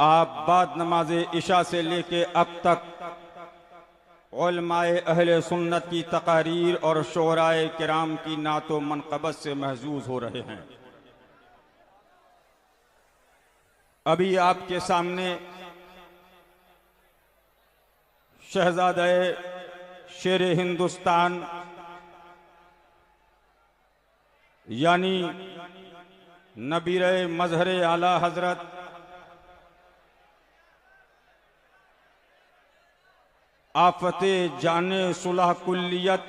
आप बाद नमाज इशा से लेके अब तक उलमाए अहले सुन्नत की तकारीर और शोराए किराम की नातो मनक़बत से महजूज हो रहे हैं। अभी आपके सामने शहजादे शेर हिंदुस्तान यानी नबीर मजहर आला हजरत आफते जाने सुलह कुल्लियत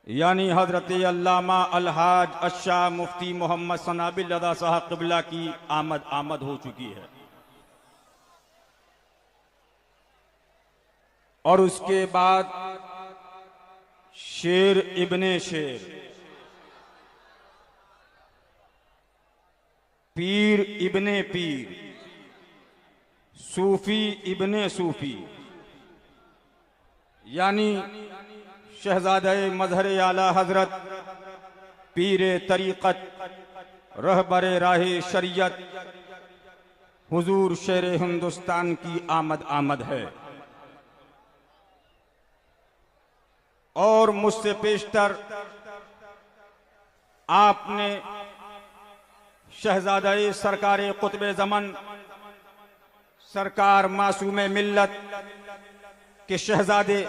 यानी हजरत अल्लामा अलहाज अशाह मुफ्ती मोहम्मद सनाबिल रज़ा साहब क़िबला की आमद हो चुकी है। और उसके बाद शेर इब्ने शेर, पीर इब्ने पीर, सूफी इब्ने सूफी यानी शहजादे मजहर आला हजरत पीर तरीक़त रहबर राह शरीयत हुजूर शेर हिंदुस्तान की आमद है। और मुझसे पेशतर आपने शहजादे सरकार कुतुब ज़मान सरकार मासूम मिल्लत के शहजादे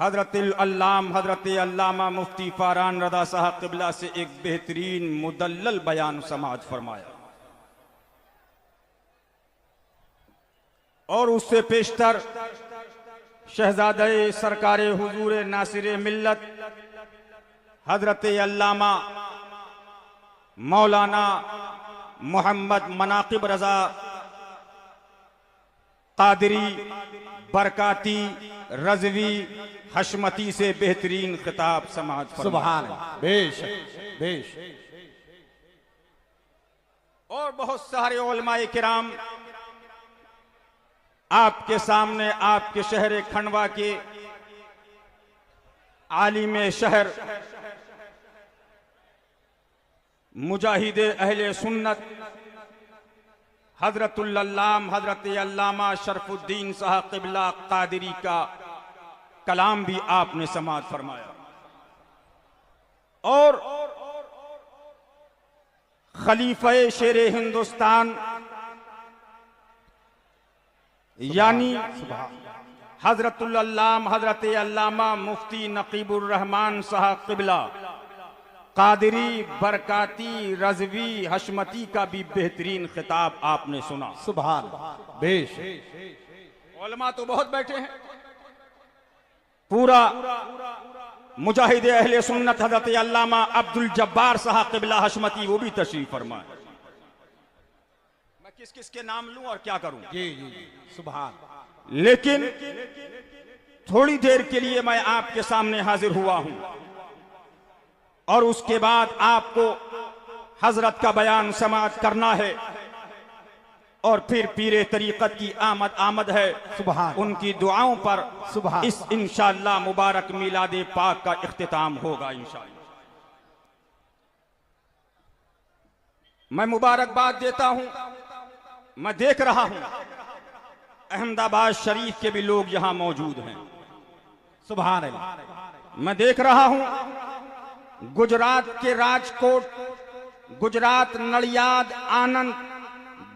हजरत अल्लामा मुफ्ती फारान रज़ा साहब क़िबला से एक बेहतरीन मुदल्लल बयान समाअत फरमाया। और उससे पेशतर शहजादे सरकार हुजूर नासिर मिल्लत हजरत अल्लामा मौलाना मोहम्मद मनाकिब रजा कादरी बरकाती रजवी हशमती से बेहतरीन खिताब समाअत फरमाया। बेशक बेशक। और बहुत सारे उलमाए किराम आपके सामने आपके शहर खंडवा के आलिम शहर मुजाहिद अहले सुन्नत हजरत अल्लामा शरफुद्दीन साहब क़िबला कादरी का कलाम भी आपने समाअत फरमाया। और खलीफे शेर हिंदुस्तान यानी हजरत अल्लामा मुफ्ती नकीबुर रहमान साहब क़िबला कादरी बरकाती रजवी हशमती का भी बेहतरीन खिताब आपने सुना। सुभान बेश। उलमा तो बहुत बैठे हैं, पूरा मुजाहिद अहले सुन्नत हजरत अल्लामा अब्दुल जब्बार साहब क़िबला हशमती वो भी तशरीफ फरमाए। मैं किस किस के नाम लूं और क्या करूं? जी जी सुभान। लेकिन थोड़ी देर के लिए मैं आपके सामने हाजिर हुआ हूं और उसके बाद आपको हजरत का बयान समाअत करना है और फिर पीरे तरीक़त की आमद है। सुभान। उनकी दुआओं पर सुभान। इस इंशाअल्लाह मुबारक मिलाद पाक का इख्तिताम होगा इंशाअल्लाह। मैं मुबारकबाद देता हूं। मैं देख रहा हूं अहमदाबाद शरीफ के भी लोग यहां मौजूद हैं। सुभान अल्लाह। मैं देख रहा हूं गुजरात के राजकोट, गुजरात नडियाद, आनंद,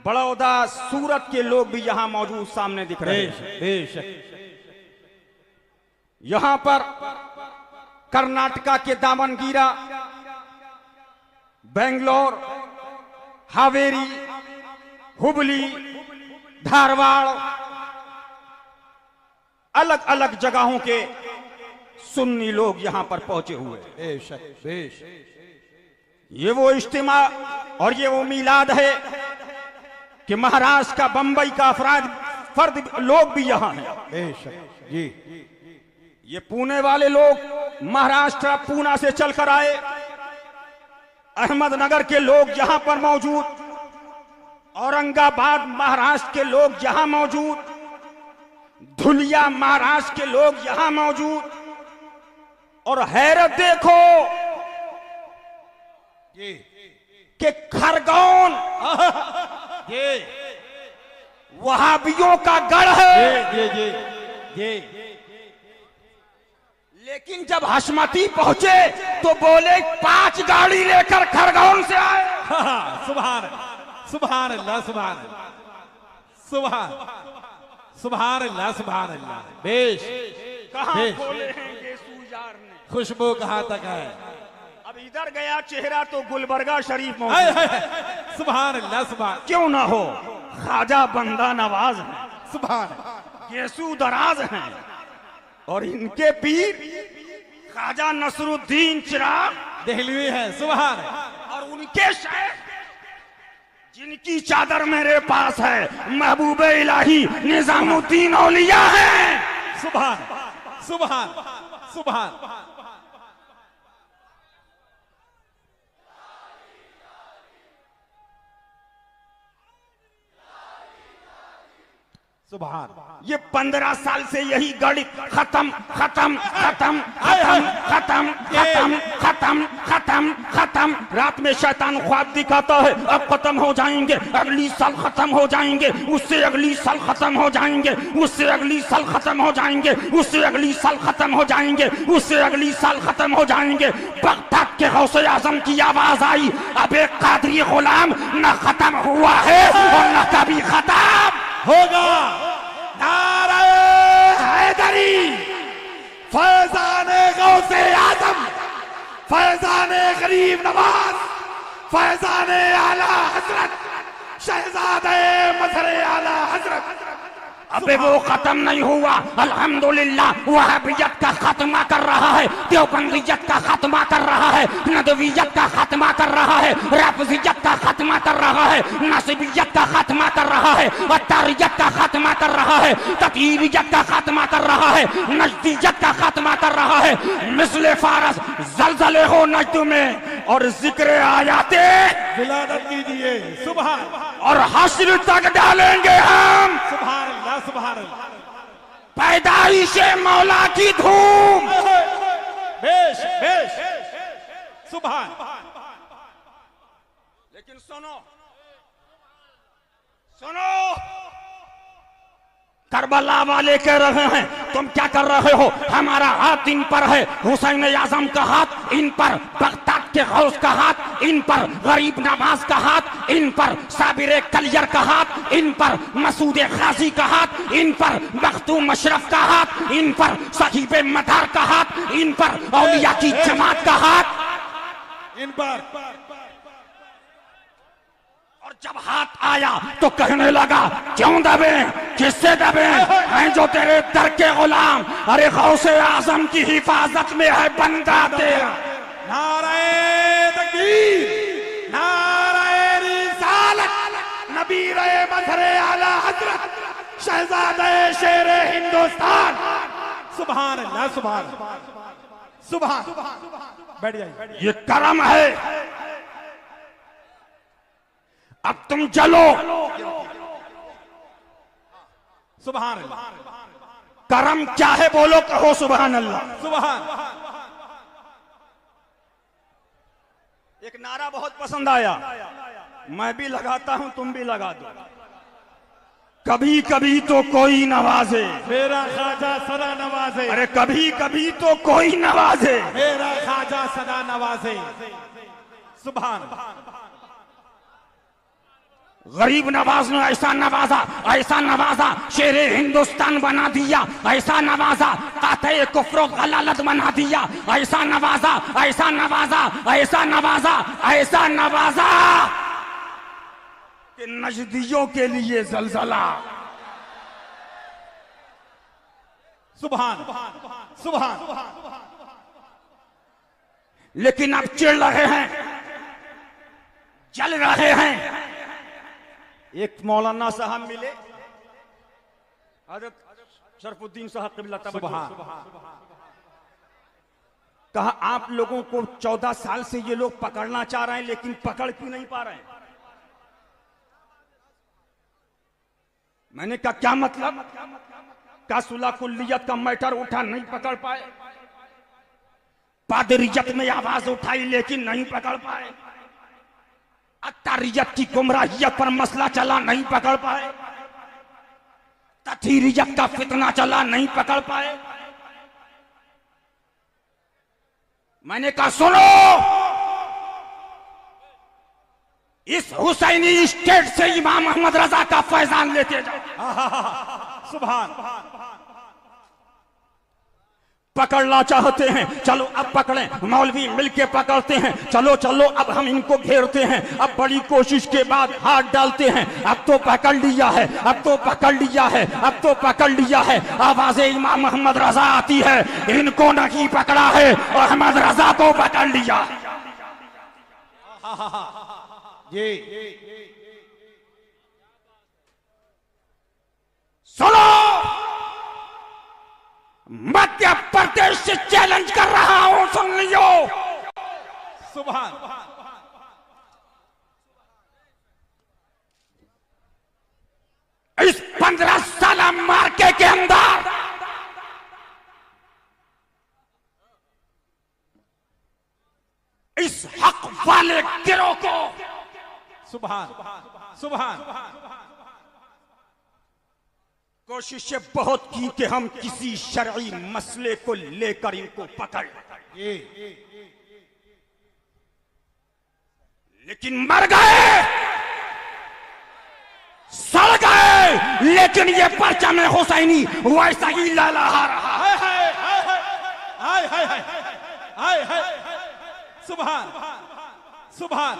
बड़ौदा, सूरत के लोग भी यहां मौजूद सामने दिख रहे हैं। यहां पर कर्नाटका के दावनगिरा, बेंगलोर, हावेरी, हुबली, धारवाड़, अलग अलग जगहों के सुन्नी लोग यहां पर पहुंचे हुए। बेशक बेश। ये वो इज्तिमा और ये वो मिलाद है कि महाराष्ट्र का, बंबई का फर्द लोग भी यहां हैं। बेशक जी। ये पुणे वाले लोग महाराष्ट्र पूना से चलकर आए, अहमदनगर के लोग यहां पर मौजूद, औरंगाबाद महाराष्ट्र के लोग यहां मौजूद, धुलिया महाराष्ट्र के लोग यहां मौजूद। और हैरत देखो कि खरगोन ये वहाबियों का गढ़ है। ये लेकिन जब हशमती पहुंचे तो बोले 5 गाड़ी लेकर खरगोन से आए। सुभान सुभान अल्लाह सुभान सुभान सुभान अल्लाह सुभान अल्लाह। बेश कहां बेश। खोले हैं ये सूजार ने, खुशबू कहां तक है। अब इधर गया चेहरा तो गुलबर्गा शरीफ हाय, मौजूद। हाय, सुभान अल्लाह सुभान क्यों ना हो, ख्वाजा बंदा नवाज है, सुभान येसू दराज हैं, और इनके पीर ख्वाजा नसरुद्दीन चिराग दहलवी है। सुभान और उनके शेख जिनकी चादर मेरे पास है महबूब इलाही निजामुद्दीन औलिया है। सुभान सुभान सुभान सुभान। ये 15 साल से यही गणित खत्म खत्म खत्म खत्म खत्म खत्म खत्म खत्म खत्म। रात में शैतान ख्वाब दिखाता है, अब खत्म हो जाएंगे, अगली साल खत्म हो जाएंगे, उससे अगली साल खत्म हो जाएंगे, उससे अगली साल खत्म हो जाएंगे, उससे अगली साल खत्म हो जाएंगे, उससे अगली साल खत्म हो जाएंगे। बगदाद के गौसे आजम की आवाज आई, अब एक कादरी गुलाम न खत्म हुआ है और न कभी खत्म होगा। नारे हैदरी, फैजाने गौसे आजम, फैजाने गरीब नवाज, फैजाने आला हजरत, शहजादे मजहर आला हजरत। अबे वो खत्म नहीं हुआ, अल्हम्दुलिल्लाह वहाबियत का खात्मा कर रहा है, देवबंदियत का खात्मा कर रहा है, नदवियत का खात्मा कर रहा है, राफिजियत का खात्मा कर रहा है, नसीबियत का खात्मा कर रहा है, अत्तारियत का खात्मा कर रहा है, ततीरियत का खात्मा कर रहा है, नजदियत का खात्मा कर रहा है। मिस्ले फारस जलजले हो नजद में और जिक्र आयाते विलादत कीजिए। सुभान और हश्र तक डालेंगे हम। सुभान अल्लाह सुभान अल्लाह। पैदाइशे मौला की धूम। बेश बेश सुभान। लेकिन सुनो सुनो, करबला वाले कह रहे हैं तुम क्या कर रहे हो, हमारा हाथ इन पर है, हुसैन आजम का हाथ इन पर, बगदाद के गौस का हाथ इन पर, गरीब नवाज का हाथ इन पर, साबिर कलियर का हाथ इन पर, मसूद खाजी का हाथ इन पर, मखदूम अशरफ का हाथ इन पर, साहिब मदार का हाथ इन पर, औलिया की जमात का हाथ इन पर। और जब हाथ आया तो कहने लगा क्यों दबे, किससे दबे, हैं जो तेरे दर के गुलाम। अरे गौसे आजम की हिफाजत में है बंदा तेरा। नारे तकबीर, नारे रिसालत, नबी रहे मजहर आला हजरत, शहजादे शेरे हिंदुस्तान। सुभान अल्लाह सुभान सुभान। बैठ जाइए। ये करम है, अब तुम चलो। सुभान अल्लाह। करम क्या है बोलो, कहो सुभान अल्लाह। सुभान। एक नारा बहुत पसंद आया, मैं भी लगाता हूं, तुम भी लगा दो। कभी कभी तो कोई नवाजे, मेरा ख्वाजा सदा नवाजे। अरे कभी कभी तो कोई नवाजे, मेरा ख्वाजा सदा नवाजे। सुभान। गरीब नवाज ने ऐसा नवाजा, ऐसा नवाजा, शेरे हिंदुस्तान बना दिया, ऐसा नवाजा, काते कुफ्र गलालत बना दिया, ऐसा नवाजा, ऐसा नवाजा, ऐसा नवाजा, ऐसा नवाजा कि नजदियों के लिए जलजला। सुभान सुभान। लेकिन अब चिढ़ रहे हैं, जल रहे हैं। एक मौलाना साहब मिले, हजरत शरफुद्दीन साहब क़िबला तवज्जो, कहा आप लोगों को 14 साल से ये लोग पकड़ना चाह रहे हैं लेकिन पकड़ क्यों नहीं पा रहे हैं। मैंने कहा क्या मतलब, का सुलह कुल्लियत का मैटर उठा नहीं पकड़ पाए, पादरियत में आवाज उठाई लेकिन नहीं पकड़ पाए, तारियत की गुमराहियत पर मसला चला, नहीं पकड़ पाए। तथीरियत का फितना चला, नहीं पकड़ पाए। मैंने कहा सुनो, इस हुसैनी स्टेट से इमाम अहमद रजा का फैजान लेते जाओ। सुभान। पकड़ना चाहते हैं, चलो अब पकड़ें। मौलवी मिलके पकड़ते हैं, चलो चलो अब हम इनको घेरते हैं। अब बड़ी कोशिश के बाद हाथ डालते हैं, अब तो पकड़ लिया है, अब तो पकड़ लिया है, अब तो पकड़ लिया है। आवाज़े इमाम अहमद रजा आती है, इनको नहीं पकड़ा है, अहमद रजा को पकड़ लिया। ये सुनो, मध्य प्रदेश से चैलेंज कर रहा हूं, सुन लियो। सुभान। इस 15 साल मार्के के अंदर इस हक वाले गिरोह को सुभान। सुभान। कोशिशें बहुत की कि हम किसी शरई मसले को लेकर इनको पकड़ लें, लेकिन मर गए, सड़ गए। लेकिन ये परचम हुसैनी वैसा ही लहलहा रहा है। हाय हाय हाय हाय हाय। सुभान। सुभान।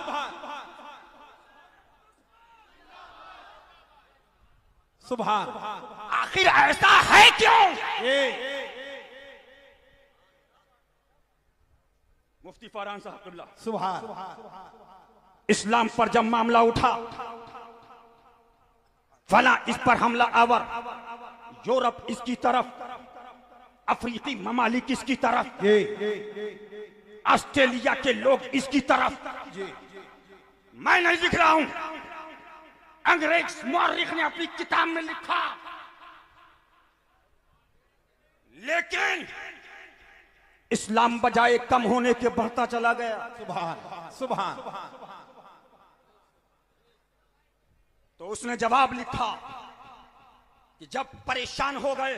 सुभान। आखिर ऐसा है क्यों? मुफ्ती फरहान साहब, सुभान। इस्लाम पर जब मामला उठा, फला इस पर हमला आवर, यूरोप इसकी तरफ, अफ्रीकी ममालिक इसकी तरफ, ऑस्ट्रेलिया के लोग इसकी तरफ। मैं नहीं लिख रहा हूं, अंग्रेज मौर्रिख ने अपनी किताब में लिखा। लेकिन इस्लाम बजाय कम होने के बढ़ता चला गया। सुभान। सुभान। तो उसने जवाब लिखा कि जब परेशान हो गए,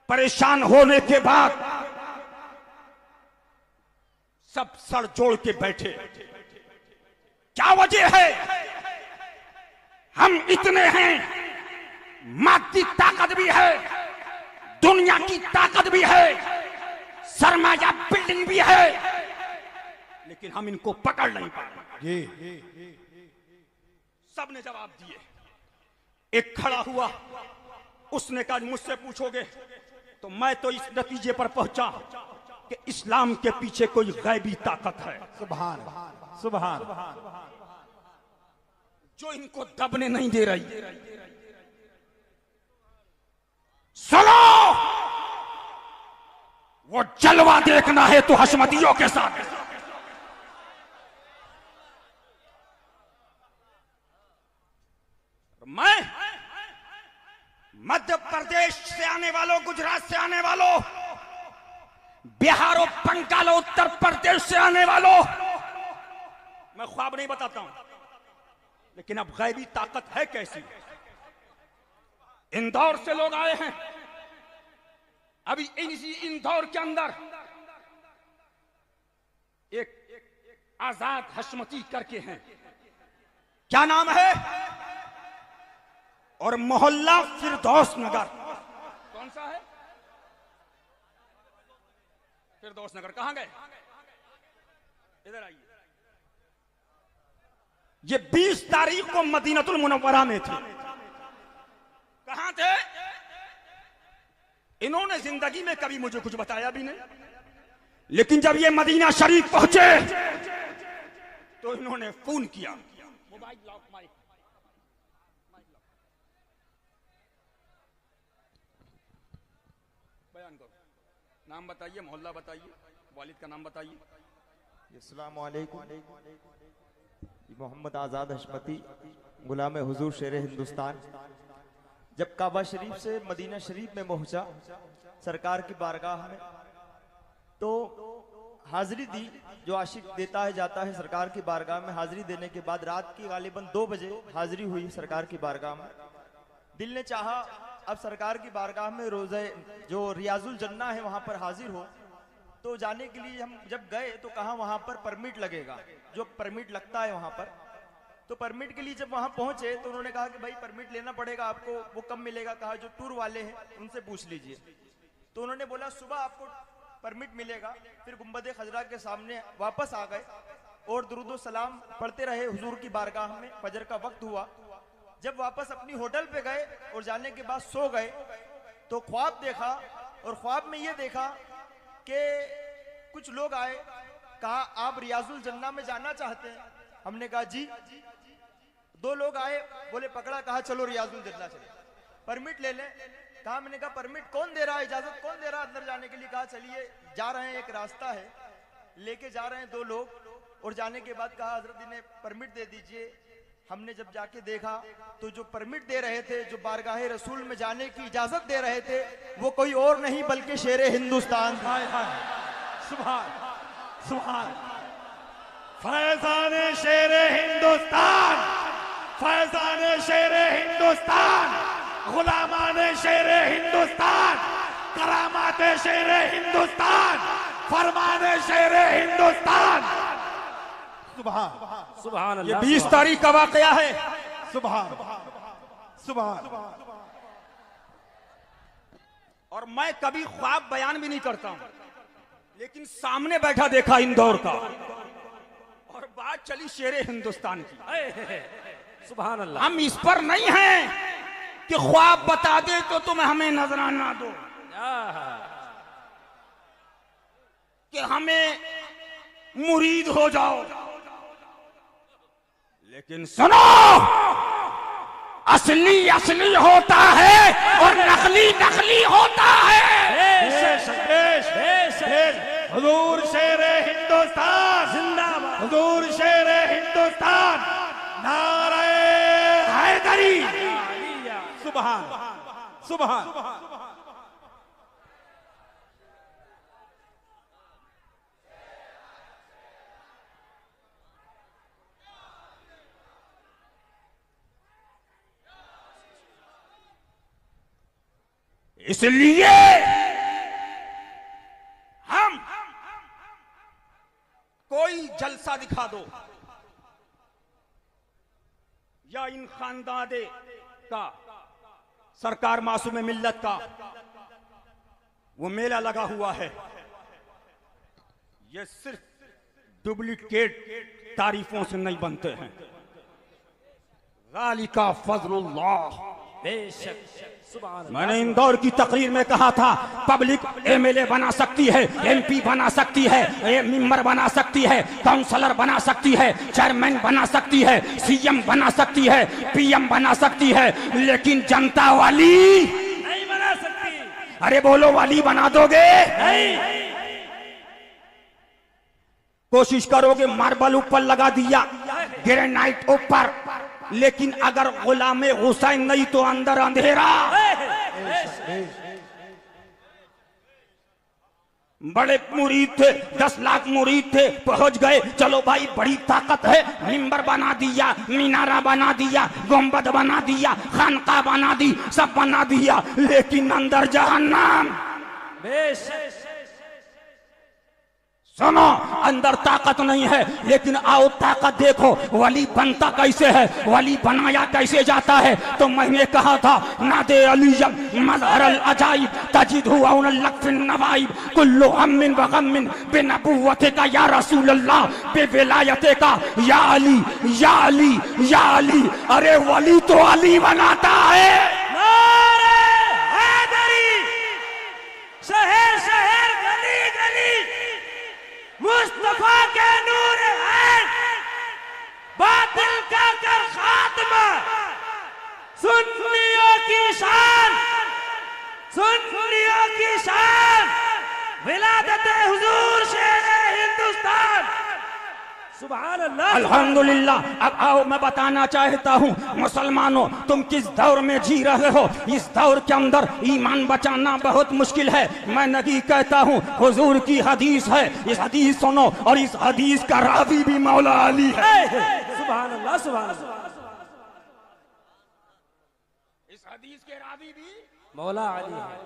परेशान होने के बाद सब सर जोड़ के बैठे। क्या वजह है? हम इतने हैं, मादी ताकत भी है, दुनिया की ताकत भी है, सरमाया बिल्डिंग भी है, लेकिन हम इनको पकड़ नहीं पाए। सबने जवाब दिए। एक खड़ा हुआ, उसने कहा मुझसे पूछोगे तो मैं तो इस नतीजे पर पहुंचा कि इस्लाम के पीछे कोई गैबी ताकत है। सुभान। सुभान। जो इनको दबने नहीं दे रही। सुनो, वो जलवा देखना है तो हशमतियों के साथ। मैं मध्य प्रदेश से आने वालों, गुजरात से आने वालों, बिहार और बंगाल और उत्तर प्रदेश से आने वालों, मैं ख्वाब नहीं बताता हूं, लेकिन अब गैबी ताकत है कैसी। इंदौर से लोग आए हैं, अभी इसी इंदौर के अंदर एक आजाद हशमती करके हैं, क्या नाम है, और मोहल्ला फिरदौस नगर। कौन सा है? फिरदौस नगर। कहां गए? इधर आइए। ये 20 तारीख को मदीनतुल मुनव्वरा में थे। कहां थे? इन्होंने जिंदगी में कभी मुझे कुछ बताया भी नहीं, लेकिन जब ये मदीना शरीफ पहुंचे तो इन्होंने फोन किया। मोबाइल लॉक, माइक बयान करो। नाम बताइए, मोहल्ला बताइए, वालिद का नाम बताइए। अस्सलाम वालेकुम। मोहम्मद आज़ाद हशमती, गुलाम हुजूर शेर हिंदुस्तान। जब काबा शरीफ से मदीना शरीफ में पहुंचा सरकार की बारगाह में, तो हाजिरी दी, जो आशिक देता है जाता है सरकार की बारगाह में। हाजिरी देने के बाद रात की गालिबन 2 बजे हाजिरी हुई सरकार की बारगाह में। दिल ने चाहा अब सरकार की बारगाह में रोज़े जो रियाजुल जन्ना है वहां पर हाजिर हो। तो जाने के लिए हम जब गए तो कहा वहां पर परमिट लगेगा, जो परमिट लगता है वहां पर। तो परमिट के लिए जब वहां पहुंचे तो उन्होंने कहा कि भाई परमिट लेना पड़ेगा आपको, वो कब मिलेगा? कहा जो टूर वाले हैं उनसे पूछ लीजिए। तो उन्होंने बोला सुबह आपको परमिट मिलेगा। फिर गुंबद खजरा के सामने वापस आ गए और दुरूद सलाम पढ़ते रहे हुजूर की बारगाह में। फजर का वक्त हुआ, जब वापस अपनी होटल पे गए और जाने के बाद सो गए तो ख्वाब देखा, और ख्वाब में ये देखा कि कुछ लोग आए, कहा आप रियाजुल जन्ना में जाना चाहते हैं? हमने कहा जी। 2 लोग आए, बोले पकड़ा, कहा चलो रियाजुल जन्ना चले, परमिट ले लें। कहा, मैंने कहा परमिट कौन दे रहा है, इजाजत कौन दे रहा है अंदर जाने के लिए? कहा चलिए जा रहे हैं, एक रास्ता है, लेके जा रहे हैं 2 लोग। और जाने के बाद कहा हजरत इन्हें परमिट दे दीजिए। हमने जब जाके देखा तो जो परमिट दे रहे थे, जो बारगाह रसूल में जाने की इजाजत दे रहे थे, वो कोई और नहीं बल्कि शेर हिंदुस्तान। सुभान सुभान। फैजान शेर हिंदुस्तान, फैजान शेर हिंदुस्तान, गुलामान शेर हिंदुस्तान, करामात शेर हिंदुस्तान, फरमान शेर हिंदुस्तान। सुभान सुभान ये अल्लाह। 20 तारीख का वाकया है। सुभान सुभान। और मैं कभी ख्वाब बयान भी नहीं करता हूं, लेकिन सामने बैठा देखा इंदौर का, और बात चली शेरे हिंदुस्तान की। सुभान अल्लाह। हम इस पर नहीं हैं कि ख्वाब बता दे तो तुम हमें नजराना दो, कि हमें मुरीद हो जाओ। लेकिन सुनो, असली असली होता है और नकली नकली होता है। हुजूर शेर हिंदुस्तान जिंदाबाद। हुजूर शेर हिंदुस्तान, नारे हैदरी। सुभान सुभान। इसलिए हम कोई जलसा दिखा दो या इन खानदादे का, सरकार मासूम मिल्लत का वो मेला लगा हुआ है, ये सिर्फ डुप्लीकेट तारीफों से नहीं बनते हैं। ज़ालिका फज़लुल्लाह। बेशक। सुभान अल्लाह। मैंने इंदौर की तकरीर में कहा था, पब्लिक एमएलए बना सकती है, एमपी बना सकती है, मेंबर बना सकती है, काउंसलर बना सकती है, चेयरमैन बना सकती है, सीएम बना सकती है, पीएम बना सकती है, लेकिन जनता वाली नहीं बना सकती। अरे बोलो, वाली बना दोगे? नहीं। कोशिश करोगे, मार्बल ऊपर लगा दिया, ग्रेनाइट ऊपर, लेकिन अगर गुलामे हुसैन नहीं तो अंदर अंधेरा। बड़े मुरीद थे, 10 लाख मुरीद थे, पहुंच गए, चलो भाई बड़ी ताकत है, मिंबर बना दिया, मीनारा बना दिया, गुंबद बना दिया, खानका बना दी, सब बना दिया, लेकिन अंदर जहन्नम। बेशक। सुनो, अंदर ताकत नहीं है, लेकिन आओ ताकत देखो, वली बनता कैसे है, वली बनाया कैसे जाता है। तो मैंने कहा था, नादे अलीयम मज़हर अल अजाइब तजिदहु औनल लक्फिन नवाइब कुल्लु अम्मिन व गम्मिन बिनबुव्वते का या रसूल अल्लाह, बेविलायते का या अली या अली या अली। अरे वली तो अली बनाता है। नारे हैदरी। शहर शहर गली गली मुस्तफा के नूर है, बातिल का कर खात्मा। सुन्नियों की शान, सुन्नियों की शान, विलादत हुजूर शेर हिंदुस्तान। सुभान अल्लाह। अल्हम्दुलिल्लाह। अब आओ मैं बताना चाहता हूँ मुसलमानों, तुम किस दौर में जी रहे हो। इस दौर के अंदर ईमान बचाना बहुत मुश्किल है। मैं नहीं कहता हूँ, हुजूर की हदीस है, इस हदीस सुनो, और इस हदीस का रावी भी मौला अली है। सुभान अल्लाह, सुभान अल्लाह। इस हदीस के रावी भी मौला अली है।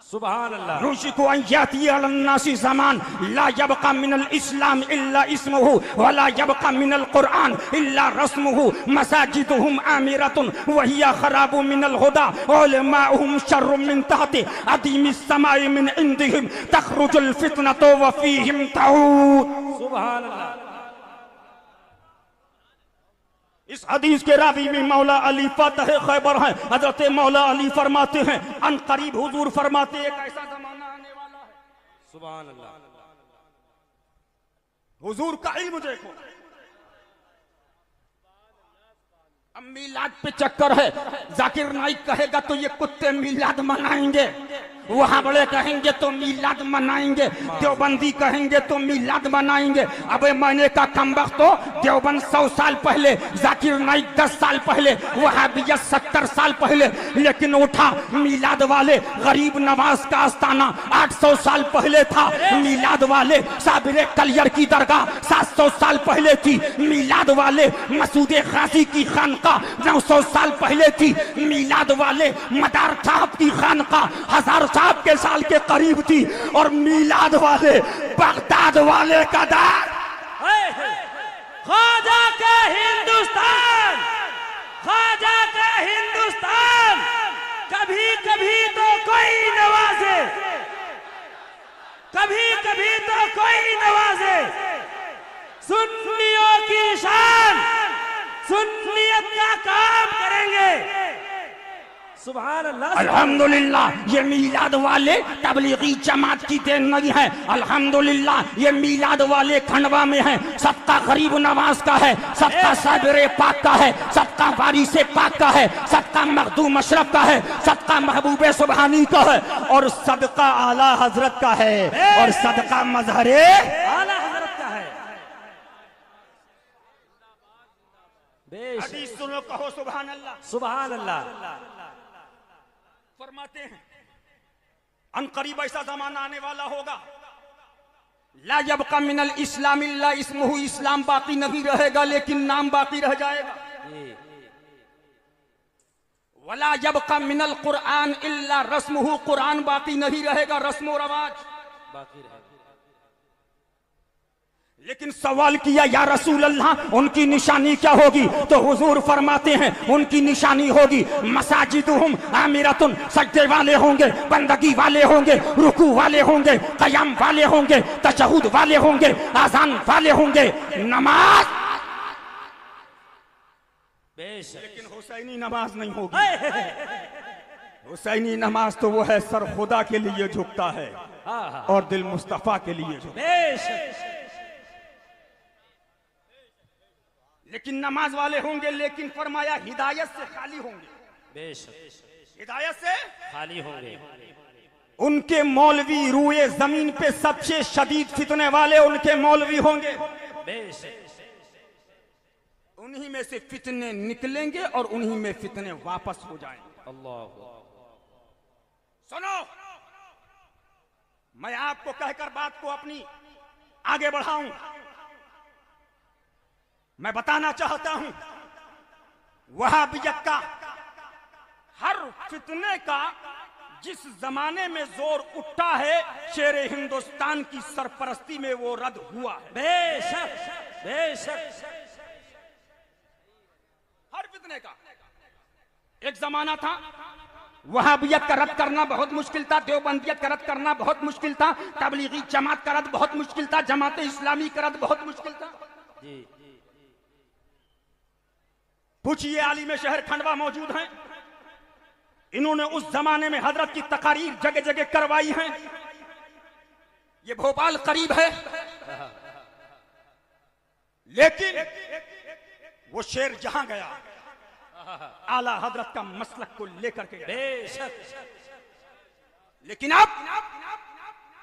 सुभान अल्लाह। रुशिकु अन याती अलन्नासी ज़मान ला यबका मिनल इस्लाम इल्ला इस्मुहु वला यबका मिनल कुरान इल्ला रस्मुहु मसाजिदुहुम आमिरतुन वहिया खराबु मिनल हुदा उलमाउहुम शर्रुम मिन तहति अदीमिस समाई मिन इंदिहिम तखरुजुल फितनतु व फीहिम तऊद। सुभान अल्लाह। इस हदीस के रावी में मौला अली फातह खैबर हैं। हजरत मौला अली फरमाते हैं, अन करीब हुजूर फरमाते एक ऐसा जमाना आने वाला है। सुभान अल्लाह। हुजूर का इल्म देखो। अब मिलाद पे चक्कर है। जाकिर नाइक कहेगा तो ये कुत्ते मिलाद मनाएंगे, वहां बड़े कहेंगे तो मिलाद मनाएंगे, देवबंदी कहेंगे तो मिलाद मनाएंगे। अबे मैंने का कमबख्त तो देवबंद 100 साल पहले, जाकिर नाइक 10 साल पहले, वहाबियत 70 साल पहले, लेकिन उठा मिलाद वाले गरीब नवाज का आस्ताना 800 साल पहले था। मिलाद वाले साबिर कलियर की दरगाह 700 साल पहले थी। मिलाद वाले मसूद खासी की खानका 900 साल पहले थी। मिलाद वाले मदार साहब की खानका 1000 साहब के साल के करीब थी। और मिलाद वाले बगदाद वाले का दार ख्वाजा का हिंदुस्तान, ख्वाजा का हिंदुस्तान। कभी कभी तो कोई नवाजे, कभी कभी तो कोई नवाजे। सुन्नियों की शान, सुन्नियत का काम करेंगे। सुभान अल्लाह। अल्हम्दुलिल्लाह। ये मिलाद वाले तबलीगी जमात की देन नहीं है। अल्हम्दुलिल्लाह ये मिलाद वाले खंडवा में है। सबका गरीब नवाज का है, सबका साबिर पाक का है, सबका वारिस पाक का है, सबका मखदूम अशरफ का है, सबका महबूब सुबहानी का है, और सदका आला हजरत का है, और सदका मजहरे आला हजरत का है। हदीस सुनो, कहो सुभान अल्लाह। सुभान अल्लाह। फरमाते हैं अनकरीब ऐसा जमाना आने वाला होगा, ला यबका मिनल इस्लाम इल्ला इस्मुहु, इस्लाम बाकी नहीं रहेगा लेकिन नाम बाकी रह जाएगा। वला यबका मिनल कुरान इल्ला रस्मुहु, कुरान बाकी नहीं रहेगा, रस्म और रवाज बाकी रहेगा। लेकिन सवाल किया, या रसूल अल्लाह उनकी निशानी क्या होगी? तो हुजूर फरमाते हैं उनकी निशानी होगी मसाजिदुहुम आमिरतुन, सजदे वाले होंगे, बंदगी वाले होंगे, रुकू वाले होंगे, कयाम वाले होंगे, तशहुद वाले होंगे, आजान वाले होंगे, नमाज। लेकिन हुसैनी नमाज नहीं होगी। हुसैनी नमाज तो वो है सर खुदा के लिए झुकता है और दिल मुस्तफा के लिए झुकता है। लेकिन नमाज वाले होंगे, लेकिन फरमाया हिदायत से खाली होंगे। बेशक हिदायत से खाली होंगे। उनके मौलवी रूए जमीन पे सबसे शदीद फितने वाले उनके मौलवी होंगे। बेशक उन्हीं में से फितने निकलेंगे और उन्हीं में फितने वापस हो जाएंगे। अल्लाह। सुनो, मैं आपको कहकर बात को अपनी आगे बढ़ाऊं। मैं बताना चाहता हूं वहाबियत का हर फितने का जिस जमाने में जोर उठा है, शेर हिंदुस्तान की सरपरस्ती में वो रद्द हुआ है। बेशक बेशक हर फितने का एक जमाना था, वहाबियत का रद्द करना बहुत मुश्किल था, देवबंदियत का रद्द करना बहुत मुश्किल था, तबलीगी जमात का रद्द बहुत मुश्किल था, जमात इस्लामी का रद्द बहुत मुश्किल था। जी। पूछिए आलिम शहर खंडवा मौजूद हैं, इन्होंने उस जमाने में हजरत की तकारीर जगह जगह करवाई हैं। ये भोपाल करीब है, लेकिन वो शेर जहां गया आला हजरत का मसलक को लेकर के गया। बेशक। लेकिन अब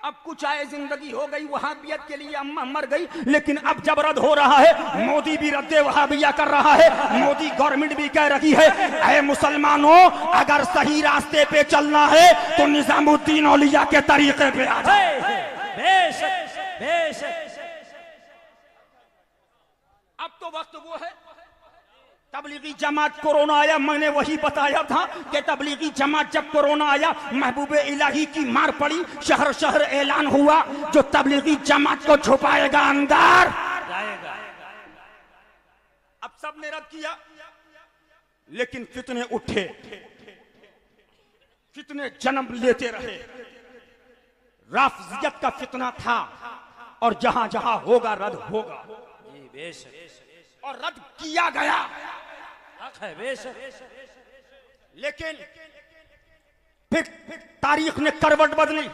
अब कुछ आए जिंदगी हो गई वहाबियत के लिए, अम्मा मर गई, लेकिन अब जब रद्द हो रहा है, मोदी भी रद्द वहाबिया कर रहा है, मोदी गवर्नमेंट भी कह रही है, ऐ मुसलमानों अगर सही रास्ते पे चलना है तो निजामुद्दीन औलिया के तरीके पे आ जाओ। बेशक बेशक। अब तो वक्त वो है, तबलीगी जमात कोरोना आया, मैंने वही बताया था कि तबलीगी जमात जब कोरोना आया महबूबे इलाही की मार पड़ी, शहर शहर ऐलान हुआ जो तबलीगी जमात को छुपाएगा अंदर जाएगा। अब सबने रद्द किया, लेकिन फितने उठे, फितने जन्म लेते रहे। राफजियत का फितना था और जहां जहां होगा रद्द होगा, जी बेशक। और रद्द किया गया। हक है बेशक। लेकिन फिर तारीख ने करवट बदली।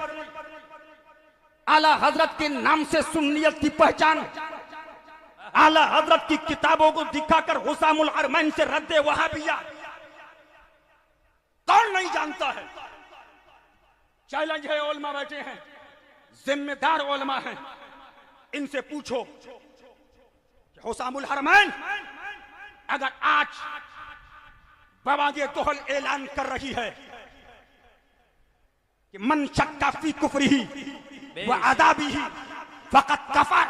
आला हजरत के नाम से सुन्नियत की पहचान, आला हजरत की किताबों को दिखाकर हुसामुल हरमैन से रद्दे वहाबिया कौन नहीं जानता है। चैलेंज है, उलमा बैठे हैं, जिम्मेदार उलमा हैं, इनसे पूछो हुसामुल हरमैन अगर आज बवागे दोहल ऐलान कर रही है कि मन शक्का फी कुफरिही व अदाबिही फकत कफर,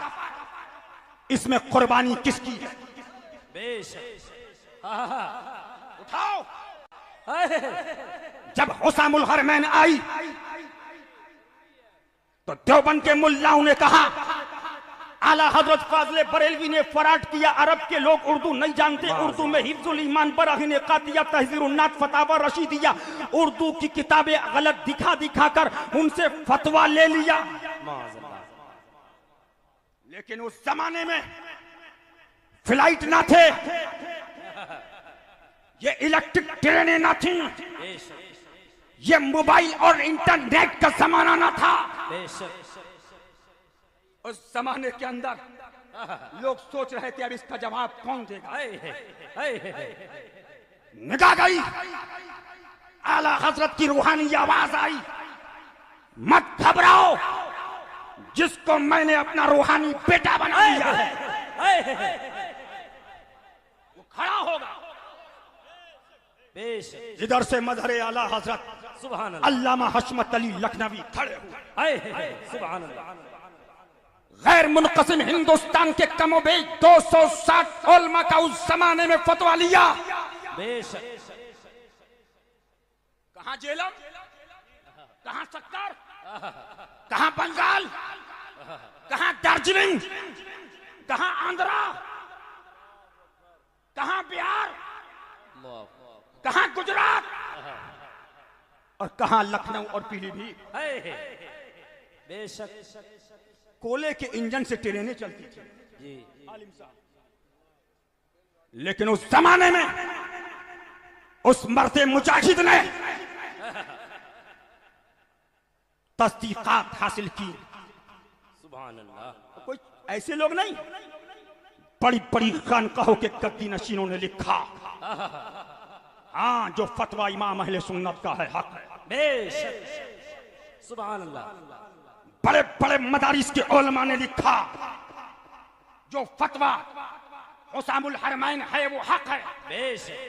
इसमें कुर्बानी किसकी है? बेशक। उठाओ। जब हुसामुल हरमैन आई तो देवबंद के मुल्लाओं ने कहा, आला हजरत फाजले बरेलवी ने फराट किया, अरब के लोग उर्दू नहीं जानते, उर्दू में हिफ्जुल ईमान बराहीन कातिया तहजीरुन नात फतावा रशीदिया, उर्दू की किताबें गलत दिखा दिखा कर उनसे फतवा ले लिया। लेकिन उस जमाने में फ्लाइट ना थे, ये इलेक्ट्रिक ट्रेनें ना थी, ये मोबाइल और इंटरनेट का जमाना ना था। उस जमाने के अंदर लोग सोच रहे थे अब इसका जवाब कौन देगा। निगाह गई, आला हजरत की रूहानी आवाज आई, मत घबराओ, जिसको मैंने अपना रूहानी बेटा बना लिया है वो खड़ा होगा। इधर से मजहर आला हजरत सुभान अल्लामा हशमत अली लखनवी खड़े हुए। सुभान अल्लाह। गैर मुनक़सिम हिंदुस्तान के कमोबेश 260 उलमा का उस जमाने में फतवा लिया। बेशक। कहां जेलम, कहां सक्कर, कहां बंगाल, कहां दार्जिलिंग, कहां आंध्रा, कहां बिहार, कहां गुजरात और कहां लखनऊ और पीलीभीत। बेशक। कोले के इंजन से ट्रेनें चलती थी जी। आलिम साहब, लेकिन उस जमाने में उस मर्दे मुजाहिद ने तस्दीकात हासिल की। सुभान अल्लाह। कोई ऐसे लोग नहीं, बड़ी बड़ी खानकाहों के गद्दी नशीनों ने लिखा, हाँ जो फतवा इमाम अहले सुन्नत का है हक है। बेशक। सुभान अल्लाह। बड़े बड़े मदारिस के उलमा ने लिखा, जो फतवा हुसामुल हरमैन है वो हक है। बेशक।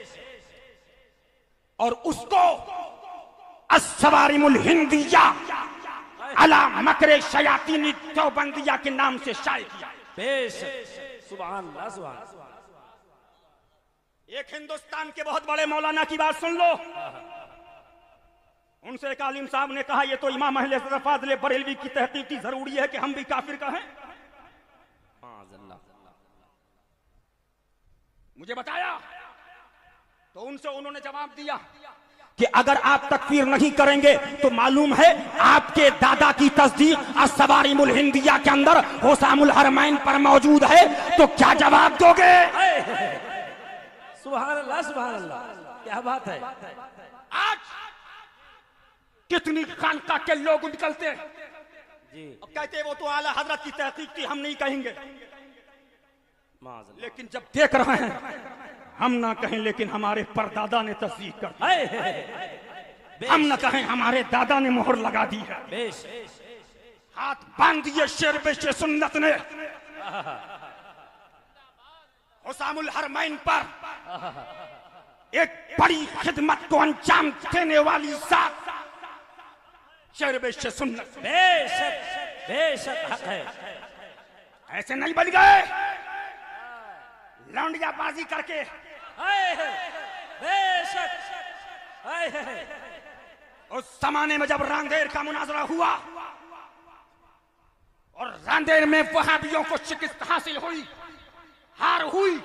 और उसको अस्सवारिमुल हिंदिया अला मकरे शयातीन देवबंदिया के नाम से शाये किया। बेशक। सुभान अल्लाह। सुभान। एक हिंदुस्तान के बहुत बड़े मौलाना की बात सुन लो। उनसे एक आलिम साहब ने कहा, ये तो इमाम अहले फाज़िले बरेलवी की तहकीकी जरूरी है कि हम भी काफिर कहें। मुझे बताया तो उनसे उन्होंने जवाब दिया कि अगर आप तकफीर नहीं करेंगे तो मालूम है आपके दादा की तस्दीक अस्सवारिमुल हिंदिया के अंदर हुसामुल हरमैन पर मौजूद है, तो क्या जवाब दोगे? सुभान अल्लाह। सुभान अल्लाह। क्या बात है। आज कितनी खानका के लोग निकलते हैं जी। और कहते वो तो आला हजरत की तहकीक थी, हम नहीं कहेंगे। माज़अल्लाह। लेकिन जब देख रहे हैं, हम ना कहें लेकिन हमारे परदादा ने तस्दीक कर दी, हम ना कहें हमारे दादा ने मोहर लगा दी है। बेशक। हाथ बांध दिए शेर बेशे सुन्नत ने हुसामुल हरमैन पर एक बड़ी खिदमत को अंजाम देने वाली जात शेर बेशे सुन्नत। बेशक बेशक हक है। ऐसे नहीं बन गए लौंडियाबाजी करके। हाय हाय, बेशक हाय हाय। उस जमाने में जब रांदेर का मुनाजरा हुआ और रांदेर में वहाबियों को शिकस्त हासिल हुई, हार हुई,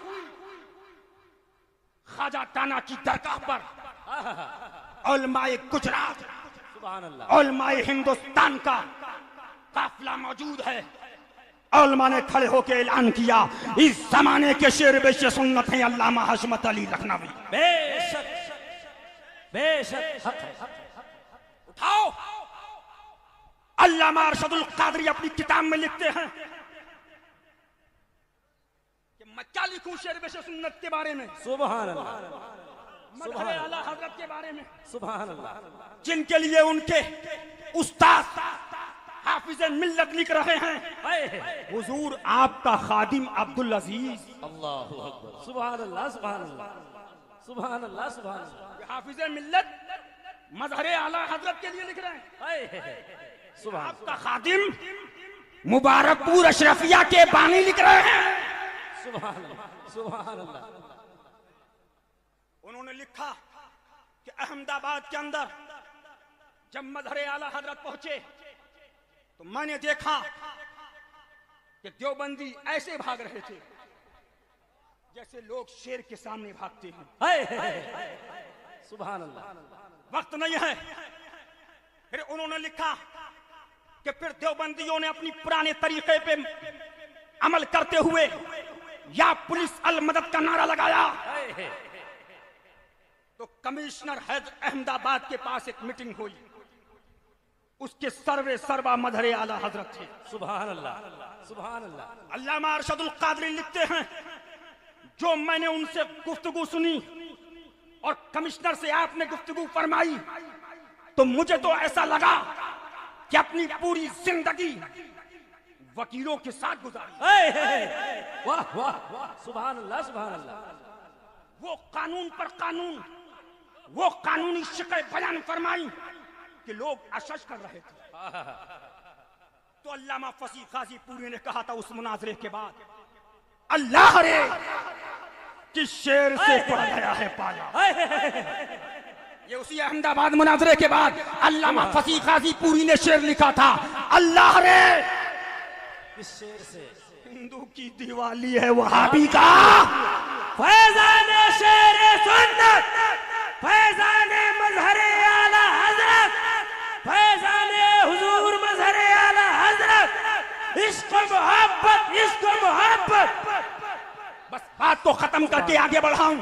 ख्वाजा टाना की दरगाह पर उलमाए गुजरात, सुभान अल्लाह, उलमाए हिंदुस्तान का काफिला मौजूद है। उलमा ने खड़े होकर ऐलान किया, इस जमाने के शेर बेशे सुन्नत है अल्लामा हशमत अली लखनवी। बेशक बेशक हक है। उठाओ। अल्लामा अरशदुल कादरी अपनी किताब में लिखते हैं कि मैं क्या लिखूं शेर बेशे सुन्नत के बारे में, सुभान अल्लाह, मदहरे आला हजरत के बारे में, सुभान अल्लाह। जिनके लिए उनके उस्ताद हाफिज मिल्लत लिख रहे हैं, हाय हाय, हुजूर आपका खादिम अब्दुल अजीज। अल्लाहु अकबर, सुभान अल्लाह, सुभान अल्लाह, सुभान अल्लाह, सुभान अल्लाह। हाफिज मिल्लत मजहरे आला हजरत के लिए लिख रहे हैं। हाय हाय, सुभान आपका खादिम मुबारकपुर अशरफिया के बानी लिख रहे हैं। सुभान अल्लाह, सुभान अल्लाह। उन्होंने लिखा कि अहमदाबाद के अंदर जब मजहरे आला हजरत पहुंचे तो मैंने देखा कि देवबंदी ऐसे भाग रहे थे जैसे लोग शेर के सामने भागते हैं। हाय हाय, सुभान अल्लाह। वक्त नहीं है। फिर उन्होंने लिखा कि फिर देवबंदियों ने अपनी पुराने तरीके पे अमल करते हुए या पुलिस अल मदद का नारा लगाया। हाय हाय, तो कमिश्नर हैदर अहमदाबाद के पास एक मीटिंग हुई, उसके सर्वे सर्वा मजहरे आला हजरत थे। सुभान अल्लाह, सुभान अल्लाह। अल्लामा अरशदुल कादरी लिखते हैं, जो मैंने उनसे गुफ्तगू सुनी और कमिश्नर से आपने गुफ्तगू फरमाई तो मुझे तो ऐसा लगा कि अपनी पूरी जिंदगी वकीलों के साथ गुजारी। हाय हाय, वाह वाह वाह, सुभान अल्लाह, सुभान अल्लाह। वो कानून पर कानून, वो कानूनी शिकायत बयान फरमाई कि लोग अशश कर रहे थे। तो अल्लामा फसीह काजी पूरी ने कहा था उस मुनाजरे के बाद, अल्लाह रे कि शेर से पड़ गया है पाया। ये उसी अहमदाबाद मुनाजरे के बाद अल्लामा फसीह काजी पूरी ने शेर लिखा था, अल्लाह रे इस शेर से हिंदू की दिवाली है वहाबी का। फैजान शेर सुन्नत, फैजान मजहरे आला हजरत, फैजान हुजूर मजहरे आला हजरत, इश्क मोहब्बत, इश्क मोहब्बत। बस बात को खत्म करके आगे बढ़ाऊं।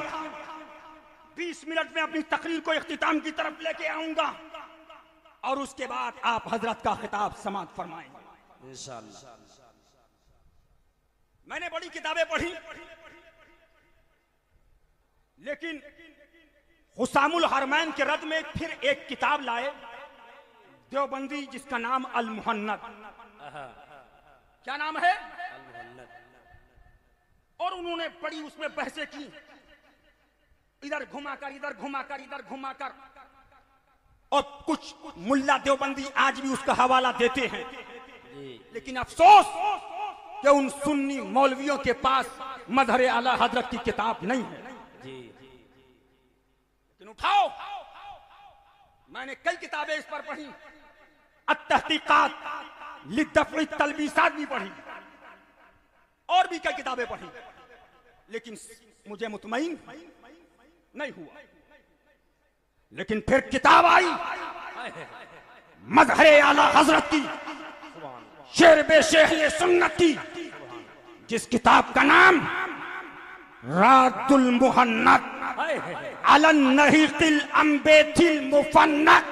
20 मिनट में अपनी तकरीर को इख्तिताम की तरफ लेके आऊंगा और उसके बाद आप हजरत का खिताब समाअत फरमाएंगे इंशाअल्लाह। मैंने बड़ी किताबें पढ़ी, लेकिन हुसामुल हरमैन के रद में फिर एक किताब लाए देवबंदी, जिसका नाम अल मुहन्नद। क्या नाम है? और उन्होंने बड़ी उसमें बहसें की, इधर घुमाकर इधर घुमाकर इधर घुमाकर, और कुछ मुल्ला देवबंदी आज भी उसका हवाला देते हैं। लेकिन अफसोस कि उन सुन्नी मौलवियों के पास मजहरे आला हजरत की किताब नहीं है। लेकिन उठाओ, मैंने कई किताबें इस पर पढ़ी, अत-तहकीकात लिदफ़ई तलबीसात भी पढ़ी और भी कई किताबें पढ़ी, लेकिन मुझे मुतमईन नहीं हुआ। लेकिन फिर किताब आई मजहरे आला हजरत की, शेर बेशेह सुन्नत की, जिस किताब का नाम रादुल मुहन्नद अलन नहीक़िल अंबेतिल मुफन्नद।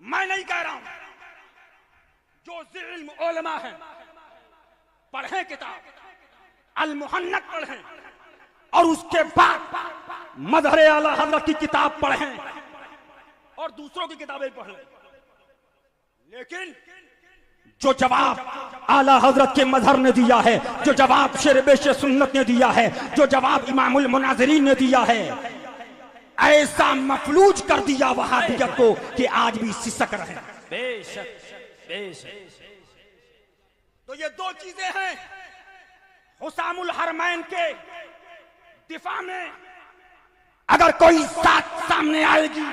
मैं नहीं कह रहा हूं, जो इल्म उलमा है पढ़े किताब अल मुहन्नद पढ़े और उसके बाद मजहरे आला हजरत की किताब पढ़े और दूसरों की किताबें पढ़ लें, लेकिन जो जवाब आला हजरत के मजहर ने दिया है, जो जवाब शेर बेश सुन्नत ने दिया है, जो जवाब इमामुल मुनाज़िरीन ने दिया है, ऐसा मफलूज कर दिया वहाबियत को कि आज भी सिसक रहे हैं। बेशक बेशक। तो ये दो चीजें हैं हुसामुल हरमैन के दिफा में। अगर कोई साथ सामने आएगी,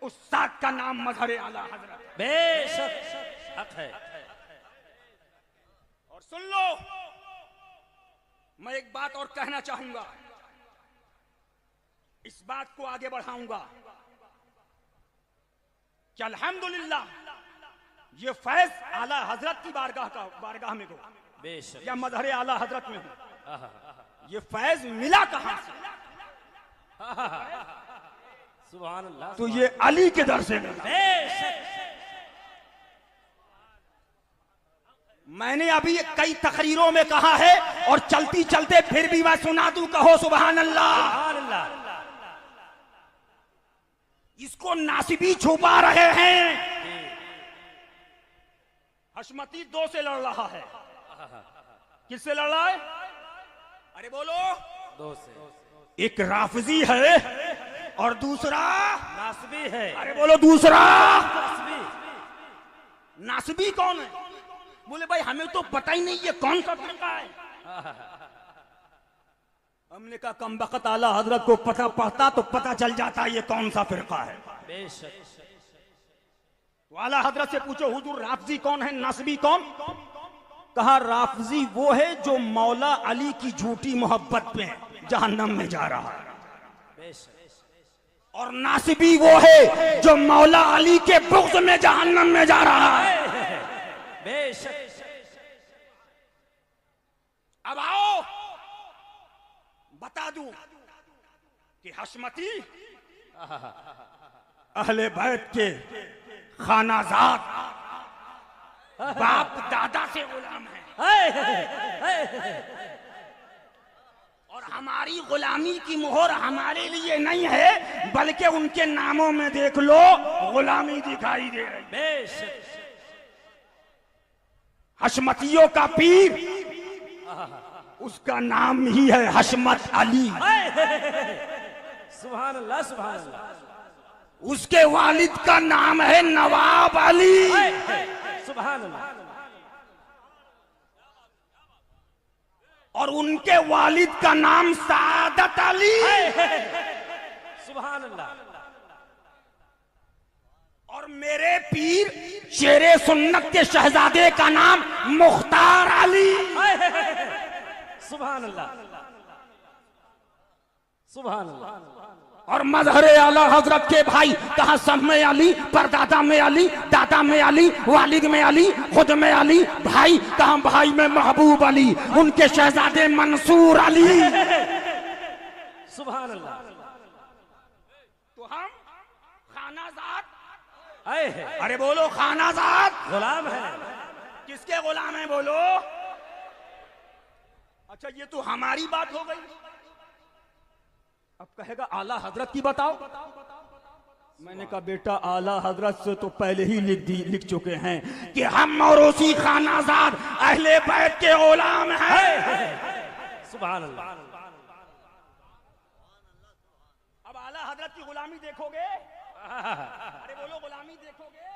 उस साथ का नाम मजहर आला हजरत। बेशक हक है। और सुन लो, मैं एक बात और कहना चाहूंगा, इस बात को आगे बढ़ाऊंगा कि अल्हम्दुलिल्लाह ये फैज आला हजरत की बारगाह में हो, बेशक, या मजहर आला हजरत में हो, ये फैज मिला कहां से? सुभान अल्लाह। तो ये अली के दर से मिला। बेशक। मैंने अभी कई तकरीरों में कहा है और चलती चलते फिर भी मैं सुना दूं, कहो सुभान अल्लाह। सुभान अल्लाह। इसको नासिबी छुपा रहे हैं। हशमती दो से लड़ रहा है। किससे लड़ रहा है? अरे बोलो। दो से। एक राफजी है और दूसरा नासबी है। अरे बोलो दूसरा। नासबी। नासबी कौन है? बोले भाई हमें तो पता ही नहीं ये कौन सा फिरका है। हमने कहा कम बखत आला हजरत को पता पड़ता तो पता चल जाता ये कौन सा फिरका है। बेशक। तो आला हजरत से पूछो हुजूर राफजी कौन है, नासबी कौन? कहा राफजी वो है जो मौला अली की झूठी मोहब्बत में जहन्नम में जा रहा है, बेशक। और नासबी वो है जो मौला अली के बुग़्ज़ में जहन्नम में जा रहा है। बेशक। अब आओ बता दूं कि हशमती अहले बैत के खानाजाद बाप दादा से गुलाम है, और हमारी गुलामी की मोहर हमारे लिए नहीं है, बल्कि उनके नामों में देख लो गुलामी दिखाई दे रही। बेशक। हशमतियों का पीर उसका नाम ही है हशमत अली। सुभान अल्लाह सुभान अल्लाह। उसके वालिद का नाम है नवाब अली। सुभान अल्लाह। और उनके वालिद का नाम सादत अली। सुभान अल्लाह। और मेरे पीर शेरे सुन्नत के शहजादे का नाम मुख्तार अली। सुभान अल्लाह। सुभान अल्लाह। और मजहर आला हजरत के भाई कहा सब में अली, परदादा में अली, दादा में अली, वालिद में अली, खुद में अली, भाई कहा भाई में महबूब अली, उनके शहजादे मंसूर अली। सुभान अल्लाह। तो हम खानाजाद, अरे बोलो खानाजाद गुलाम है। किसके गुलाम है बोलो? अच्छा ये तो हमारी बात हो गई, अब कहेगा आला हजरत की बताओ। मैंने कहा बेटा आला हजरत से तो पहले ही लिख चुके हैं कि हम और उसी खानाजाद अहले बैत के गुलाम हैं। सुभान अल्लाह। अब आला हजरत की गुलामी देखोगे? अरे बोलो गुलामी देखोगे?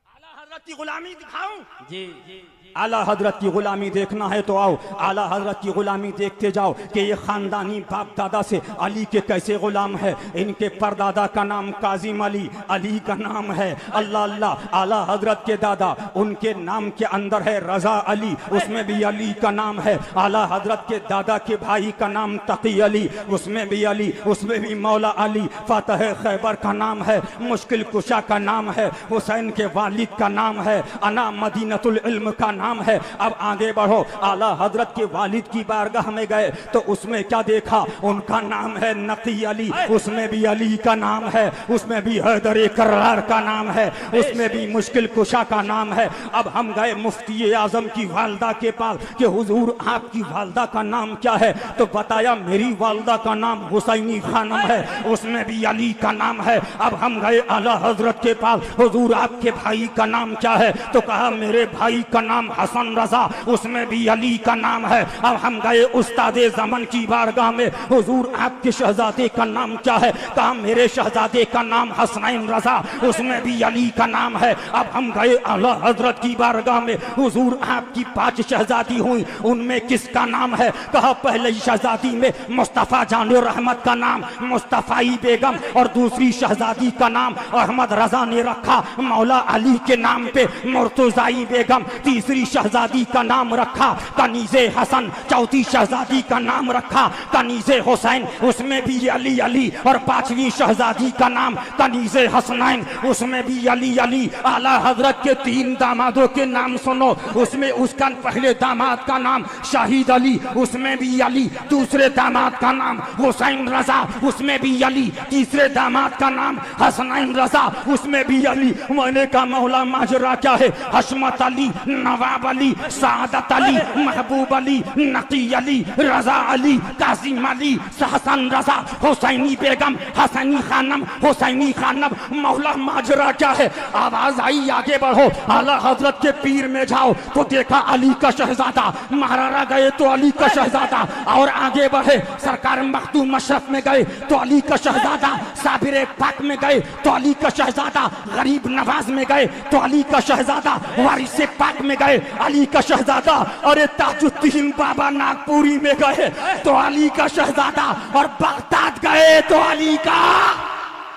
आला हजरत की गुलामी दिखाऊं? जी जी। आला हजरत की गुलामी देखना है तो आओ आला हजरत की गुलामी देखते जाओ कि ये खानदानी बाप दादा से अली के कैसे गुलाम है। इनके परदादा का नाम काजिम अली, अली का नाम है अल्लाह अल्लाह। आला हजरत के दादा उनके नाम के अंदर है रजा अली, उसमें भी अली का नाम है। आला हजरत के दादा के भाई का नाम तकी अली, उसमें भी अली, उसमें भी मौला अली। फातह खैबर का नाम है, मुश्किल कुशा का नाम है। हुसैन के वालिद का नाम है, अना मदीनतुल इल्म का नाम है। अब आगे बढ़ो, आला हजरत के वालिद की बारगाह में गए तो उसमें क्या देखा, उनका नाम है नकी अली, उसमें भी अली का नाम है, उसमें भी हैदर करार का नाम है, उसमें भी मुश्किल कुशा का नाम है। अब हम गए मुफ्ती आजम की वालदा के पास कि हुजूर आपकी वालदा का नाम क्या है, तो बताया मेरी वालदा का नाम हुसैनी खानम है, उसमें भी अली का नाम है। अब हम गए आला हजरत के पास, हुजूर आपके भाई का नाम क्या है, तो कहा मेरे भाई का नाम हसन रजा, उसमें भी अली का नाम है। अब हम गए उस्तादे ज़मन की बारगाह में, हुजूर आपके शहजादे का नाम क्या है, कहा मेरे शहजादे का नाम हसनैन रजा, उसमें भी अली का नाम है। अब हम गए आला हजरत की बारगाह में, हुजूर आपकी 5 शहजादी हुई, उनमें किसका नाम है, कहा पहले शहजादी में मुस्तफ़ा जानो रहमत का नाम मुस्तफ़ाई बेगम, और दूसरी शहजादी का नाम अहमद रजा ने रखा मौला अली के नाम पे मुर्तज़ाई बेगम, तीसरी शहजादी का नाम रखा कनीज़े हसन, चौथी शहजादी का नाम रखा कनीज़े हुसैन, उसमें भी अली अली, और 5वीं शहजादी का नाम कनीज़े हसनैन, उसमें भी अली अली। आला हजरत के 3 दामादों के नाम सुनो, उसमें उसका पहले दामाद का नाम शाहिद अली, उसमें भी अली, दूसरे दामाद का नाम हुसैन रजा, उसमें भी अली, तीसरे दामाद का नाम हसनैन रजा, उसमें भी अली। मैंने कहा मौला माजरा क्या है, हशमत अली, नवाब अली, सादत अली, महबूब अली, नकी अली, रजा अली, कासिम अली, हसन रजा, हुसैनी बेगम, हसनी खानम, हुसैनी खानम, मौला माजरा क्या है। आवाज आई आगे बढ़ो, आला हजरत के पीर में जाओ तो देखा अली का शहजादा, महारारा गए तो अली का शहजादा, और आगे बढ़े सरकार मखदूम मशरफ में गए तो अली का शहजादा, साबिर पाक में गए तो अली का शहजादा, गरीब नवाज में गए तो अली का शहजादा, वारिस पाक में गए अली का शहजादा, अरे ताजुद्दीन बाबा नागपुरी में गए तो अली का शहजादा, और बगदाद गए तो अली का।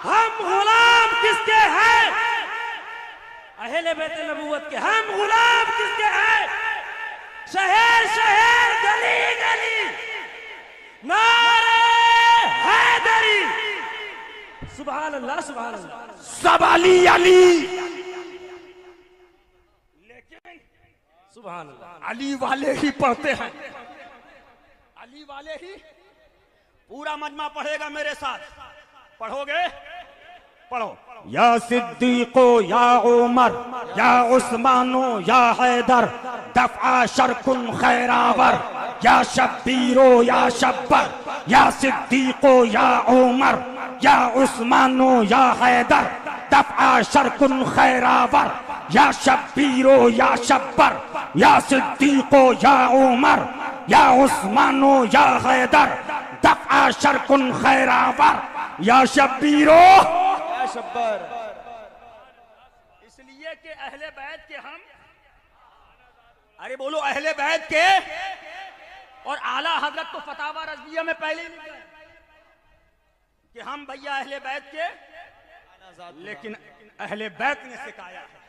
हम गुलाम किसके हैं, अहले बैत नबूवत के, हम गुलाम किसके हैं, शहर शहर गली गली नारे हैदरी, सुभान अल्लाह सुभान अल्लाह, सब अली अली, लेकिन सुभान अल्लाह अली वाले ही पढ़ते हैं, अली वाले ही। पूरा मजमा पढ़ेगा मेरे साथ, पढ़ोगे, पढ़ो। या सिद्दीको या उमर या उस्मानो या हैदर, दफा शरकुन खैरावर, या शब्बीरो या शब्बर, या सिद्दीको या उमर या उस्मानो या हैदर, दफा शरकुन खैरावर, या शब्बीरो या शब्बर, या सिद्दीको या उमर या उस्मानो या हैदर, दफा शरकुन खैरावर, या शब्बीरो या शब्बर। इसलिए कि अहले बैत के हम, अरे बोलो अहले बैत के, और आला हजरत तो फतावा रज़विया में पहले ही लिख गए कि हम भैया अहले बैत के, लेकिन अहले बैत ने सिखाया है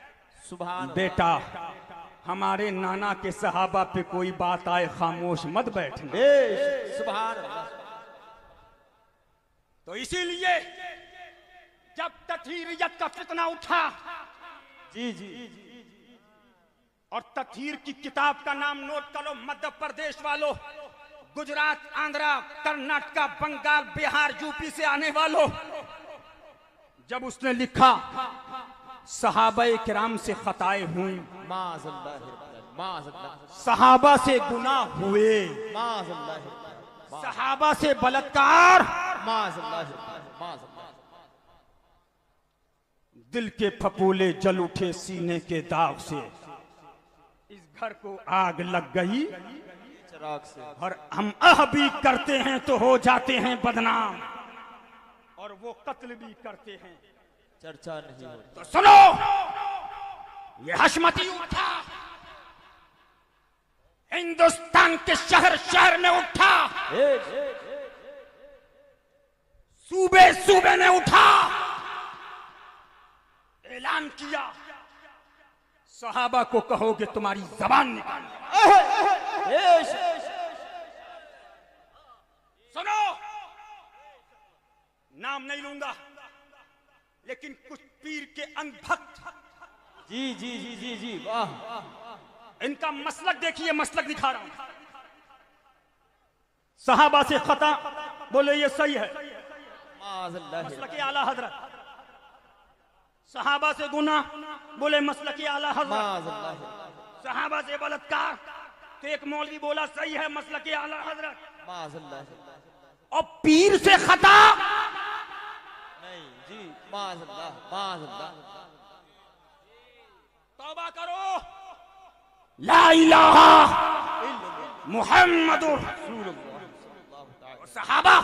सुभान बेटा हमारे नाना के सहाबा पे कोई बात आए खामोश मत बैठना। सुभान अल्लाह। तो इसीलिए जब तथहीरियत का फितना उठा, जी जी, और तथहीर की किताब का नाम नोट करो मध्य प्रदेश वालों, गुजरात, आंध्रा, कर्नाटका, बंगाल, बिहार, यूपी से आने वालों, जब उसने लिखा सहाबाए किराम से खताएं हुई, सहाबा से गुनाह हुए, सहाबा से बलात्कार, दिल के फपूले जल उठे सीने के दाग से, इस घर को आग लग गई चिराग से, और हम अह भी करते हैं तो हो जाते हैं बदनाम, और वो कत्ल भी करते हैं चर्चा नहीं होती। तो सुनो, ये हशमती उठा, हिंदुस्तान के शहर शहर में उठा, सूबे सूबे में उठा, ऐलान किया सहाबा को कहोगे तुम्हारी जबान निकाल। सुनो, नाम नहीं लूंगा, लेकिन कुछ पीर के अंधभक्त जी जी जी जी जी, वाह। इनका मसलक देखिए, मसलक दिखा रहा हूं। सहाबा से खता, बोले ये सही है, माज़अल्लाह। मसलक आला हजरत। सहाबा से गुनाह, बोले मसलक आला हजरत। माज़अल्लाह। सहाबा से बलात्कार, तो एक मौलवी बोला सही है, मसलक आला हजरत। माज़अल्लाह। और पीर से खता, नहीं जी, माज़अल्लाह माज़अल्लाह। तौबा करो, ला इलाहा मुहम्मदुर रसूलुल्लाह। सहाबा,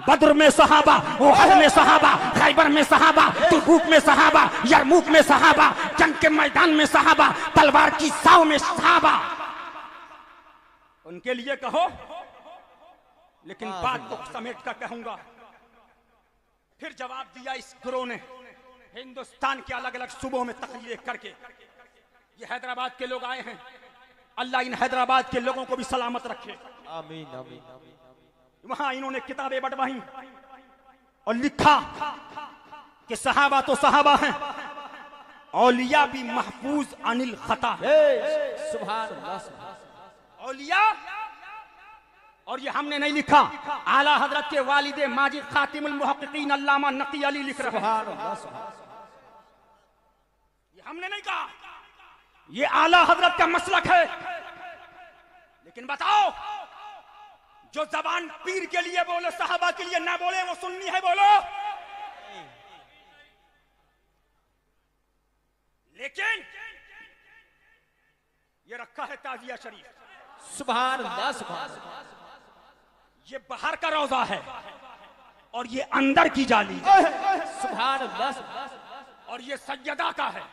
बद्र में सहाबा, ओहद में सहाबा, खैबर में सहाबा, तबूक में सहाबा, यरमुक में सहाबा, जंग के मैदान में सहाबा, तलवार की साव में सहाबा। उनके लिए कहो, लेकिन बात को समेट कर कहूंगा। फिर जवाब दिया इस गुरु ने, हिंदुस्तान के अलग अलग सूबों में तकरीरें करके। ये हैदराबाद के लोग आए हैं, अल्लाह इन हैदराबाद के लोगों को भी सलामत रखे। आमीन आमीन आमीन। वहां इन्होंने किताबें बंटवाई और लिखा कि सहाबा तो सहाबा हैं, औलिया भी महफूज अनिल खता है। सुभान अल्लाह। औलिया, और ये हमने नहीं लिखा, आला हजरत के वालिदे माजिद खातिमुल मुहक्किकीन अल्लामा नकी अली लिख रहे हैं। ये हमने नहीं कहा, ये आला हजरत का मसलक है। लेकिन बताओ, जो जबान पीर के लिए बोले, सहाबा के लिए ना बोले, वो सुन्नी है? बोलो। लेकिन ये रखा है ताजिया शरीफ। सुभान अल्लाह सुभान अल्लाह। ये बाहर का रोजा है और ये अंदर की जाली। सुभान अल्लाह सुभान। और ये सैयदा का है,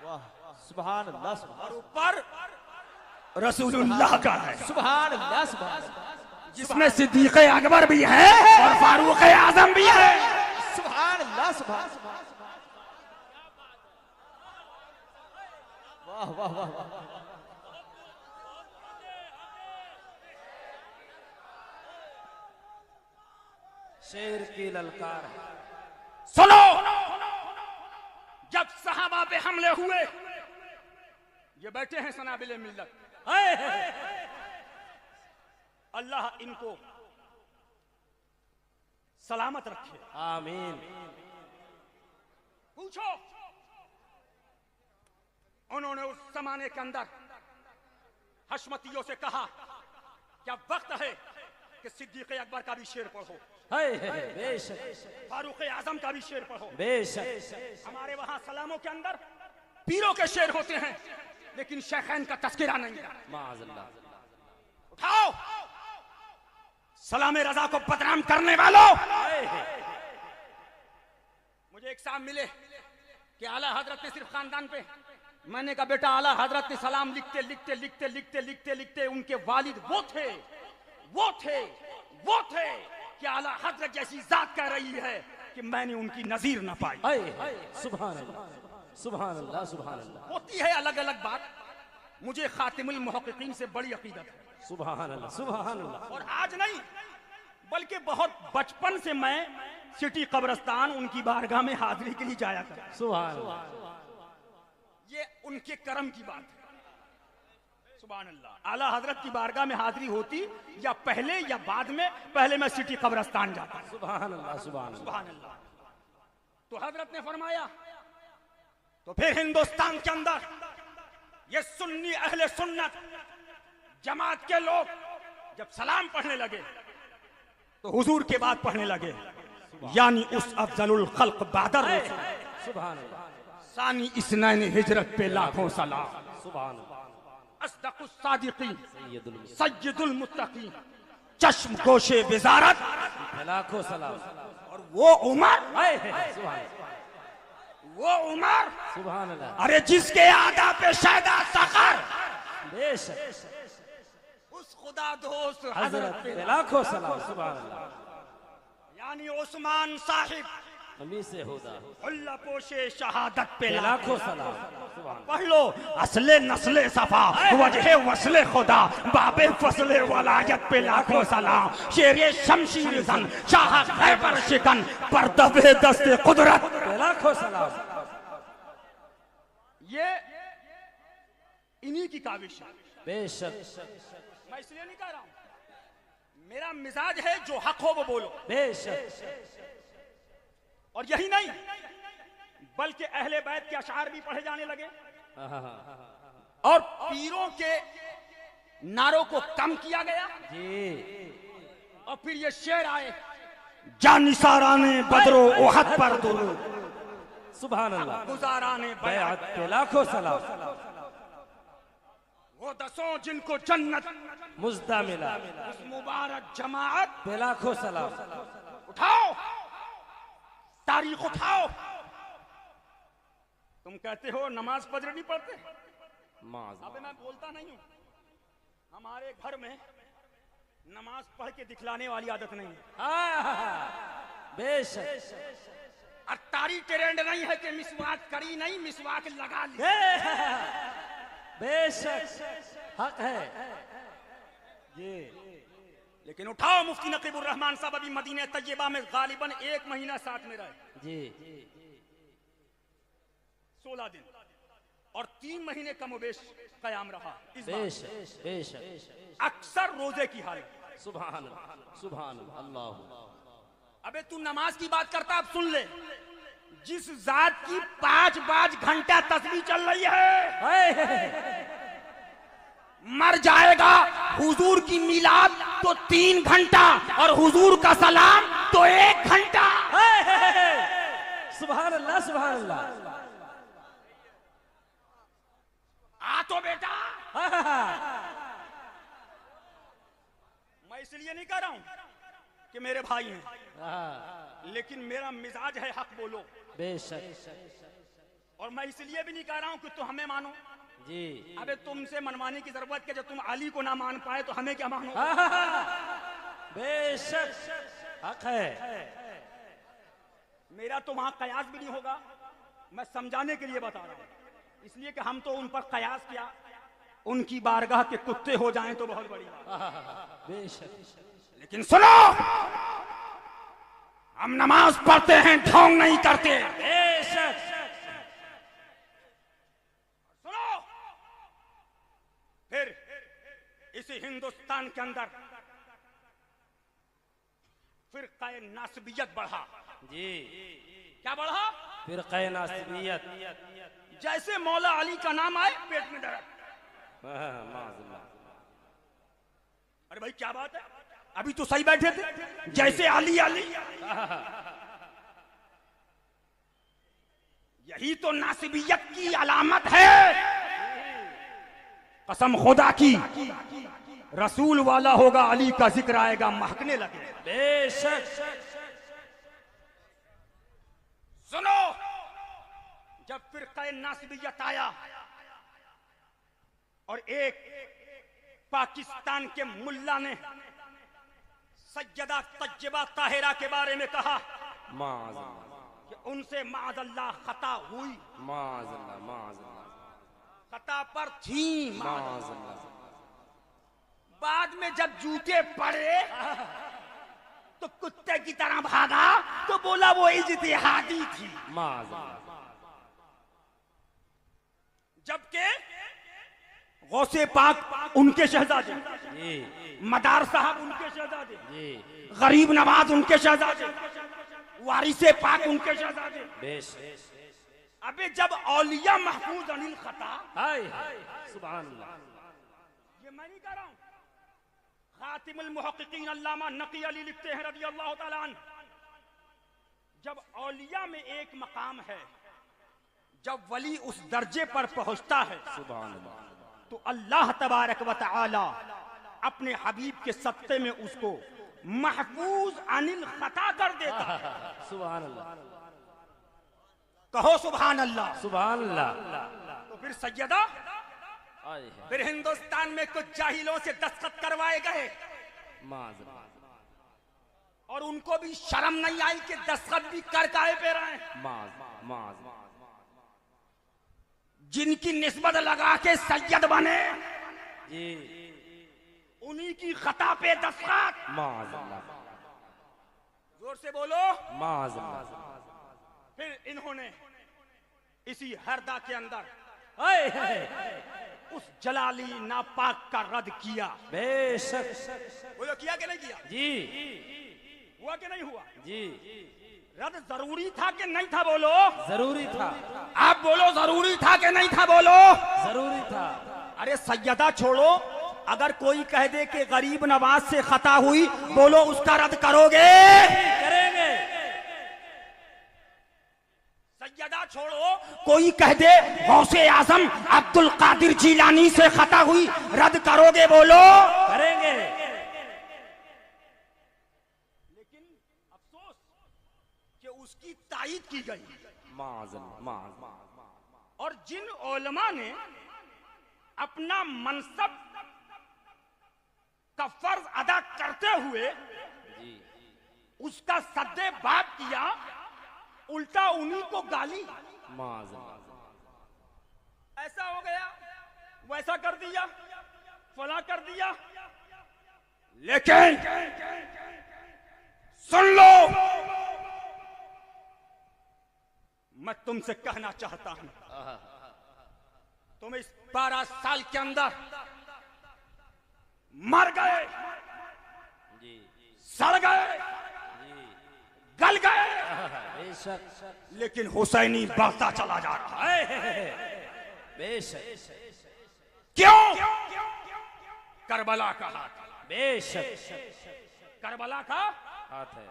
वाह। सुभान अल्लाह सुभान। और ऊपर रसूलुल्लाह का है। सुभान अल्लाह सुभान। जिसमें सिद्दीक़ अकबर भी है और फारूक आजम भी है। सुभान अल्लाह सुभान। वाह वाह वाह वाह। शेर की ललकार है। सुनो, जब सहाबा पे हमले हुए, ये बैठे हैं सनाबिले मिल्लत, अल्लाह इनको सलामत रखे। आमीन। पूछो, उन्होंने उस जमाने के अंदर हशमतियों से कहा, क्या वक्त है कि सिद्दीक़ अकबर का भी शेर पढ़ो, बेशक फारूक आजम का भी शेर पढ़ो। बेशक। हमारे वहां सलामों के अंदर पीरों के शेर होते हैं, लेकिन शेखैन का तस्करा नहीं है। माज़अल्लाह। उठाओ, सलाम रजा को बदनाम करने वालों। मुझे एक साहब मिले कि आला हजरत ने सिर्फ खानदान पे, मैंने कहा बेटा, आला हजरत ने सलाम लिखते लिखते लिखते लिखते लिखते लिखते उनके वालिद वो थे कि आला हजरत जैसी जात कह रही है कि मैंने उनकी नजीर न पाई। सुभान अल्लाह सुभान अल्लाह सुभान अल्लाह। होती है अलग अलग बात, मुझे खातिमुल मुहक्किकीन से बड़ी अकीदत है। सुभान अल्लाह सुभान अल्लाह। और आज नहीं, बल्कि बहुत बचपन से मैं सिटी कब्रिस्तान उनकी बारगाह में हाजिरी के लिए जाया करता। सुभान अल्लाह। ये उनके करम की बात है। सुभान अल्लाह। आला हजरत की बारगाह में हाजिरी होती या पहले या बाद में, पहले मैं सिटी कब्रिस्तान जाता। सुभान अल्लाह सुभान सुभान अल्लाह। तो हजरत ने फरमाया, तो फिर हिंदुस्तान के अंदर ये सुन्नी अहले सुन्नत जमात के लोग जब सलाम पढ़ने लगे तो हुजूर के बाद पढ़ने लगे, यानी उस अफजलुल खल्क बादर सुभान अल्लाह। सानी इसनैन हिजरत पे लाखों सलाम। सुभान अल्लाह। अस्दकुस सादिकीन सैयदुल सैयदुल मुत्तकीन चश्म गोशे विजारत लाखों सलाम। और वो उमर, वो उमर, सुभान अल्लाह। अरे जिसके आदा पे शायदा सखर, बेशक उस खुदा दोस्त हजरत पे लाखों सलाम। सुभान अल्लाह। यानी उस्मान साहिब हमी से होदा अल्लाह पोशे शहादत पे लाखों सलाम। सुभान पढ़ लो, असले नस्ले सफा वजह वसले खुदा बाबे फसले वलायत पे लाखों सलाम। शेरे शमशीर जन शाह खैबर शिकन पर दबे दस्ते कुदरत पे लाखों सलाम। ये की काविश है। बेशक मैं इसलिए नहीं कह रहा हूं, मेरा मिजाज है जो हक हो वो बोलो। बेशक और यही नहीं बल्कि अहले बैत के अशार भी पढ़े जाने लगे और पीरों के नारों को कम किया गया जी। और फिर ये शेर आए, जानिसाराने बदरो ओहद पर दुरूद, सुभान अल्लाह। गुजाराने बैअत बयात पे लाखों सलाम, वो दसों जिनको जन्नत मुज्दा मिला उस मुबारक जमात पे लाखों सलाम। उठाओ, तारीख उठाओ। तुम कहते हो नमाज फजर नहीं पढ़ते, अबे मैं बोलता नहीं हूं, हमारे घर में नमाज पढ़ के दिखलाने वाली आदत नहीं है। बेशक अत्तारी ट्रेंड नहीं है कि मिसवाक करी नहीं, मिसवाक लगा ली। बेशक हक है जी। लेकिन उठाओ, मुफ्ती नकीबुर रहमान साहब अभी मदीने तैयबा में गालिबन 1 महीना साथ में रहे जी। 16 दिन और 3 महीने कमोबेश कयाम रहा इस बार। बेशक बेशक अक्सर रोजे की हालत। सुभान सुभान अल्लाह। अबे तू नमाज की बात करता, अब सुन ले, जिस जात की 5 घंटा तस्बीह चल रही है मर जाएगा, हुजूर की मिलाद तो 3 घंटा और हुजूर का सलाम तो 1 घंटा। सुभान अल्लाह सुभान अल्लाह। आ तो बेटा, मैं इसलिए नहीं कह रहा हूं कि मेरे भाई हैं, लेकिन मेरा मिजाज है हक बोलो। बेशक और मैं इसलिए भी नहीं कह रहा हूं कि तू हमें मानो जी। अबे तुमसे मनवाने की जरूरत है, जब तुम अली को ना मान पाए तो हमें क्या मानो। बेशक हक है। मेरा तो वहां कयास भी नहीं होगा, मैं समझाने के लिए बता रहा हूं, इसलिए कि हम तो उन पर कयास किया, उनकी बारगाह के कुत्ते हो जाएं तो बहुत बड़ी बात। बेशक लेकिन सुनो, हम नमाज पढ़ते हैं, ढोंग नहीं करते। बेशक सुनो, फिर इसी हिंदुस्तान के अंदर फिरक़ा नासबियत बढ़ा जी। क्या बढ़ा? फिरक़ा नासबियत। जैसे मौला अली का नाम आए पेट में दर्द। अरे भाई क्या बात है, अभी तो सही बैठे थे, जैसे अली अली। यही तो नासिबियत की अलामत है। कसम खुदा की, रसूल वाला होगा, अली का जिक्र आएगा, महकने लगे। बेशक सुनो, जब फिरक़ा नासिबियत आया और एक पाकिस्तान के मुल्ला ने सैयदा तज्जिबा ताहिरा के बारे में कहा कि उनसे माज़अल्लाह खता हुई, खता पर थी, बाद में जब जूते पड़े तो कुत्ते की तरह भागा, तो बोला वो इज्तिहादी थी। जबकि गौसे पाक उनके शहजादे, मदार साहब उनके शहजादे, गरीब नवाज उनके शहजादे, वारिसे पाक उनके शहजादे। अबे जब औलिया महफूज अनिल खता, सुभान अल्लाह। ये मैं नहीं कह रहा हूं, खातिमुल मुहक्किकीन अल्लामा नकी अली लिखते हैं रज़ी अल्लाह तआला अन्हु, जब औलिया में एक मकाम है, जब वली उस दर्जे पर पहुंचता है, सुभान अल्लाह, तो अल्लाह तबारक व तआला अपने हबीब के सत्ते में उसको महफूज अनिल खता कर देता है। सुभान अल्लाह। कहो सुभान अल्लाह। सुभान अल्लाह। तो फिर सैयदा, फिर हिंदुस्तान में कुछ जाहिलों से दस्तखत करवाए गए और उनको भी शर्म नहीं आई कि दस्तखत भी कर काहे पे रहे हैं। जिनकी निस्बत लगा के सैयद बने जी, उन्हीं की खता पे दस्तखत। जोर से बोलो। फिर इन्होंने इसी हरदा के अंदर उस जलाली नापाक का रद्द किया। बेशक। बोलो किया कि नहीं किया? जी हुआ कि नहीं हुआ? जी रद्द जरूरी था कि नहीं था? बोलो। जरूरी था। आप बोलो जरूरी था कि नहीं था? बोलो। जरूरी था। अरे सैयदा छोड़ो, अगर कोई कह दे कि गरीब नवाज से खता हुई, बोलो उसका रद्द करोगे? करेंगे। सैयदा छोड़ो, कोई कह दे गौसे आजम अब्दुल कादिर जिलानी से खता हुई, रद्द करोगे? बोलो। करेंगे। लेकिन अफसोस कि उसकी तायीद की गई। और जिन उलमा ने अपना मनसब का फर्ज अदा करते हुए उसका सद्दे बाप किया, उल्टा उन्हीं को गाली। ऐसा हो गया, वैसा कर दिया, फला कर दिया। लेकिन सुन लो, मैं तुमसे कहना चाहता हूं, तुम इस 12 साल के अंदर मर गए, सड़ गए, गल गए, लेकिन हुसैनी बढ़ता चला जा रहा है। बेशक। क्यों? करबला का हाथ। बेशक। करबला का हाथ है।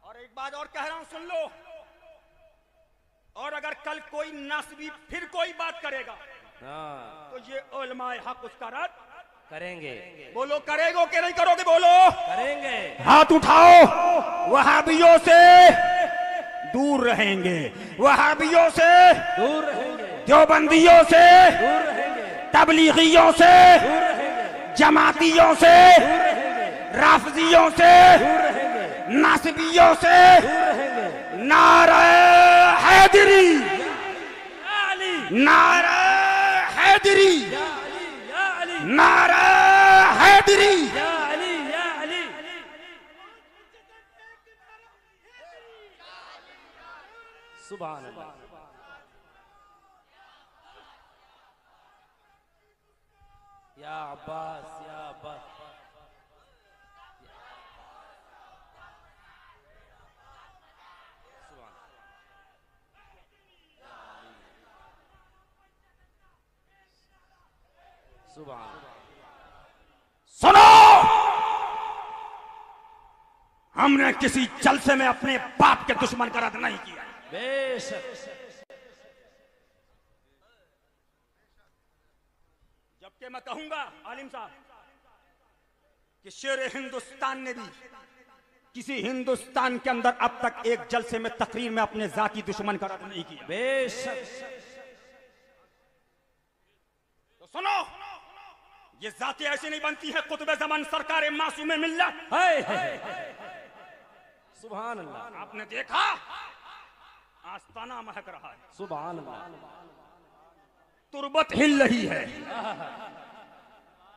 और एक बात और कह रहा हूं, सुन लो। और अगर कल कोई नासबी फिर कोई बात करेगा, तो ये उलमाए हक उसका रद्द करेंगे। बोलो करेगो कि नहीं करोगे? बोलो। करेंगे। हाथ उठाओ। वहाबियों से दूर रहेंगे, वहाबियों से दूर रहेंगे। देवबंदियों से, दूर रहेंगे। तबलीगियों से, दूर रहेंगे। जमातियों से, दूर रहेंगे। राफजियों से, दूर रहेंगे। नासबियों से। दूर रहेंगे। नारे हैदरी, अली। नारे हैदरी, या अली, या अली, नारे हैदरी। या अली, या अली। सुभान अल्लाह। या अब्बास, या अब्बास। सुभान। सुनो, हमने किसी जलसे में अपने बाप के दुश्मन का रद्द नहीं किया। बेशक। जबकि मैं कहूंगा आलिम साहब कि शेर हिंदुस्तान ने भी किसी हिंदुस्तान के अंदर अब तक एक जलसे में तकरीर में अपने जाती दुश्मन का रद्द नहीं किया। बेशक। तो सुनो, ये जाति ऐसी नहीं बनती है कुतुब ज़मान सरकार मासूम मिल्लत। सुभान अल्लाह। आपने देखा आस्ताना महक रहा है, सुभान अल्लाह। तुरबत हिल रही है,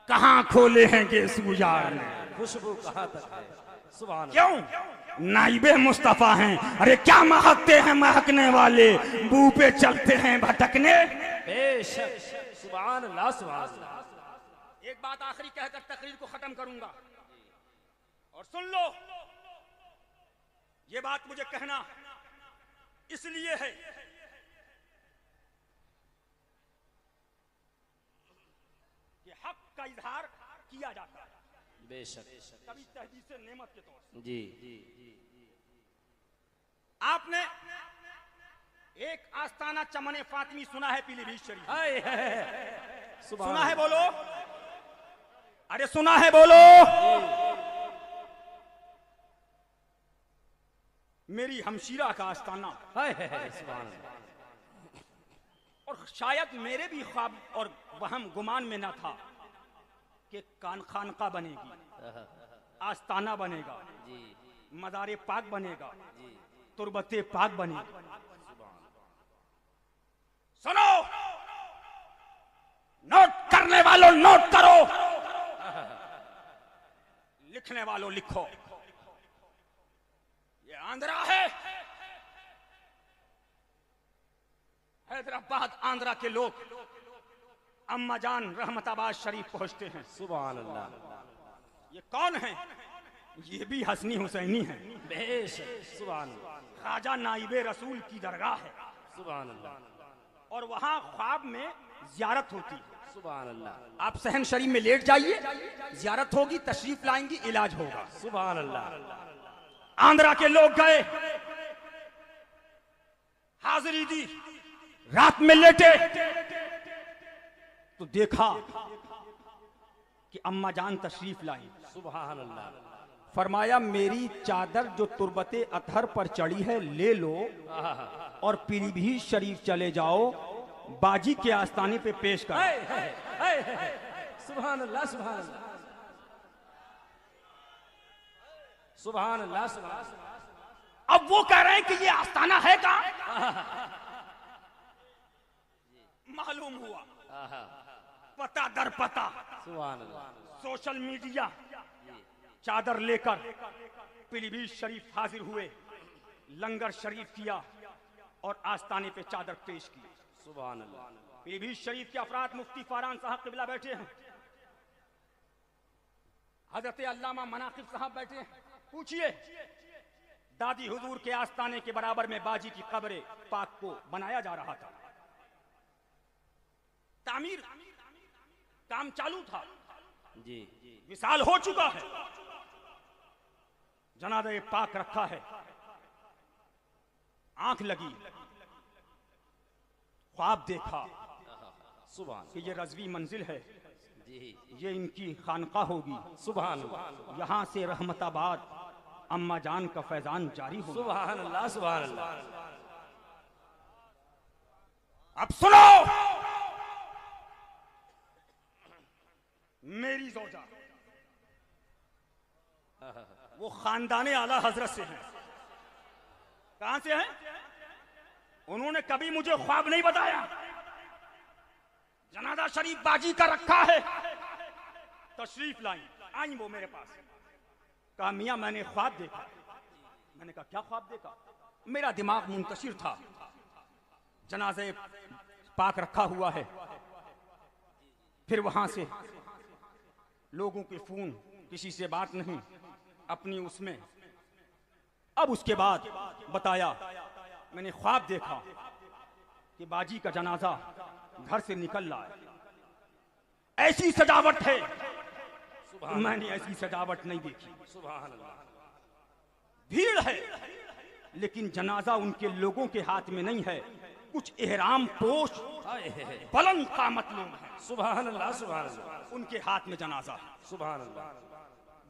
कहां खोले हैं के सूजार ने, खुशबू कहां तक है। सुभान अल्लाह। क्यों? नाइबे मुस्तफा हैं। अरे क्या महकते हैं महकने वाले, बू पे चलते हैं भटकने। बेशक। सुभान अल्लाह। सुभान अल्लाह। एक बात आखिरी कहकर तकरीर को खत्म करूंगा, और सुन लो, ये बात मुझे कहना इसलिए है कि हक का इजहार किया जाता है, बेशक। कभी तहदीद से नेमत के तौर से। जी। आपने एक आस्ताना चमने फातिमी सुना है पीलीभीत शरीफ? सुना है? बोलो। अरे सुना है? बोलो। मेरी हमशीरा का आस्ताना, सुभान अल्लाह। और शायद मेरे भी ख्वाब और वहम गुमान में न था कि खानका बनेगी, आस्ताना बनेगा, मदारे पाक बनेगा, तुरबते पाक बनेगी। सुनो, नोट करने वालों नोट करो, लिखने वालों लिखो। ये आंध्रा है, हैदराबाद आंध्रा के लोग अम्मा जान रहमताबाद शरीफ पहुंचते हैं। सुभान अल्लाह। ये कौन है? ये भी हसनी हुसैनी है। बेशक। सुभान अल्लाह। ख्वाजा नाइबे रसूल की दरगाह है सुभान अल्लाह। और वहां ख्वाब में जियारत होती है। सुभान अल्लाह। आप सहन शरीफ में लेट जाइए, जियारत होगी, तशरीफ लाएंगी, इलाज होगा। सुभान अल्लाह। आंध्रा के लोग गए, हाजिरी दी, रात में लेटे तो देखा कि अम्मा जान तशरीफ लाई। सुभान अल्लाह। फरमाया मेरी चादर जो तुरबते अतहर पर चढ़ी है ले लो और पीलीभीत शरीफ चले जाओ, बाजी के आस्थाने पे पेश कर। सुभान अल्लाह। सुभान अल्लाह। सुभान अल्लाह। सुभान अल्लाह। अब वो कह रहे हैं कि ये आस्थाना है कहां? मालूम हुआ पता दर पता, सुभान अल्लाह। सोशल मीडिया, चादर लेकर पीलीभीत शरीफ हाजिर हुए, लंगर शरीफ किया और आस्थाने पे चादर पेश की। सुभान अल्लाह। पीलीभीत शरीफ के अफराद मुफ्ती फारान साहब किबला बैठे हैं, हजरत अल्लामा मनाकिब साहब बैठे हैं। पूछिए, दादी हुजूर के आस्थाने के बराबर में बाजी की कब्र पाक को बनाया जा रहा था, तामीर काम चालू था, जी। विशाल हो चुका है, जनाज़े पाक रखा है। आंख लगी, ख्वाब देखा सुभान कि ये रज़वी मंजिल है, जी। ये इनकी खानका होगी। सुभान अल्लाह। यहां से रहमताबाद अम्मा जान का फैजान जारी होगा। सुभान अल्लाह। सुभान अल्लाह। अब सुनो, मेरी ज़ौजा वो खानदाने आला हजरत से है। कहां से है? उन्होंने कभी मुझे ख्वाब नहीं बताया। जनाजा शरीफ बाजी का रखा है, तशरीफ लाई, आई वो मेरे पास, कहा मियां मैंने ख्वाब देखा। मैंने कहा क्या ख्वाब देखा? मेरा दिमाग मुंतशिर था, जनाजे पाक रखा हुआ है, फिर वहां से लोगों के फोन, किसी से बात नहीं, अपनी उसमें। अब उसके बाद बताया मैंने ख्वाब देखा कि बाजी का जनाजा घर से निकल रहा है, ऐसी सजावट है, मैंने ऐसी सजावट नहीं देखी। सुभान अल्लाह। भीड़ है लेकिन जनाजा उनके लोगों के हाथ में नहीं है, कुछ एहराम पोश बुलंद कामत लोग हैं, सुभान अल्लाह। सुभान अल्लाह। उनके हाथ में जनाजा है। सुभान अल्लाह।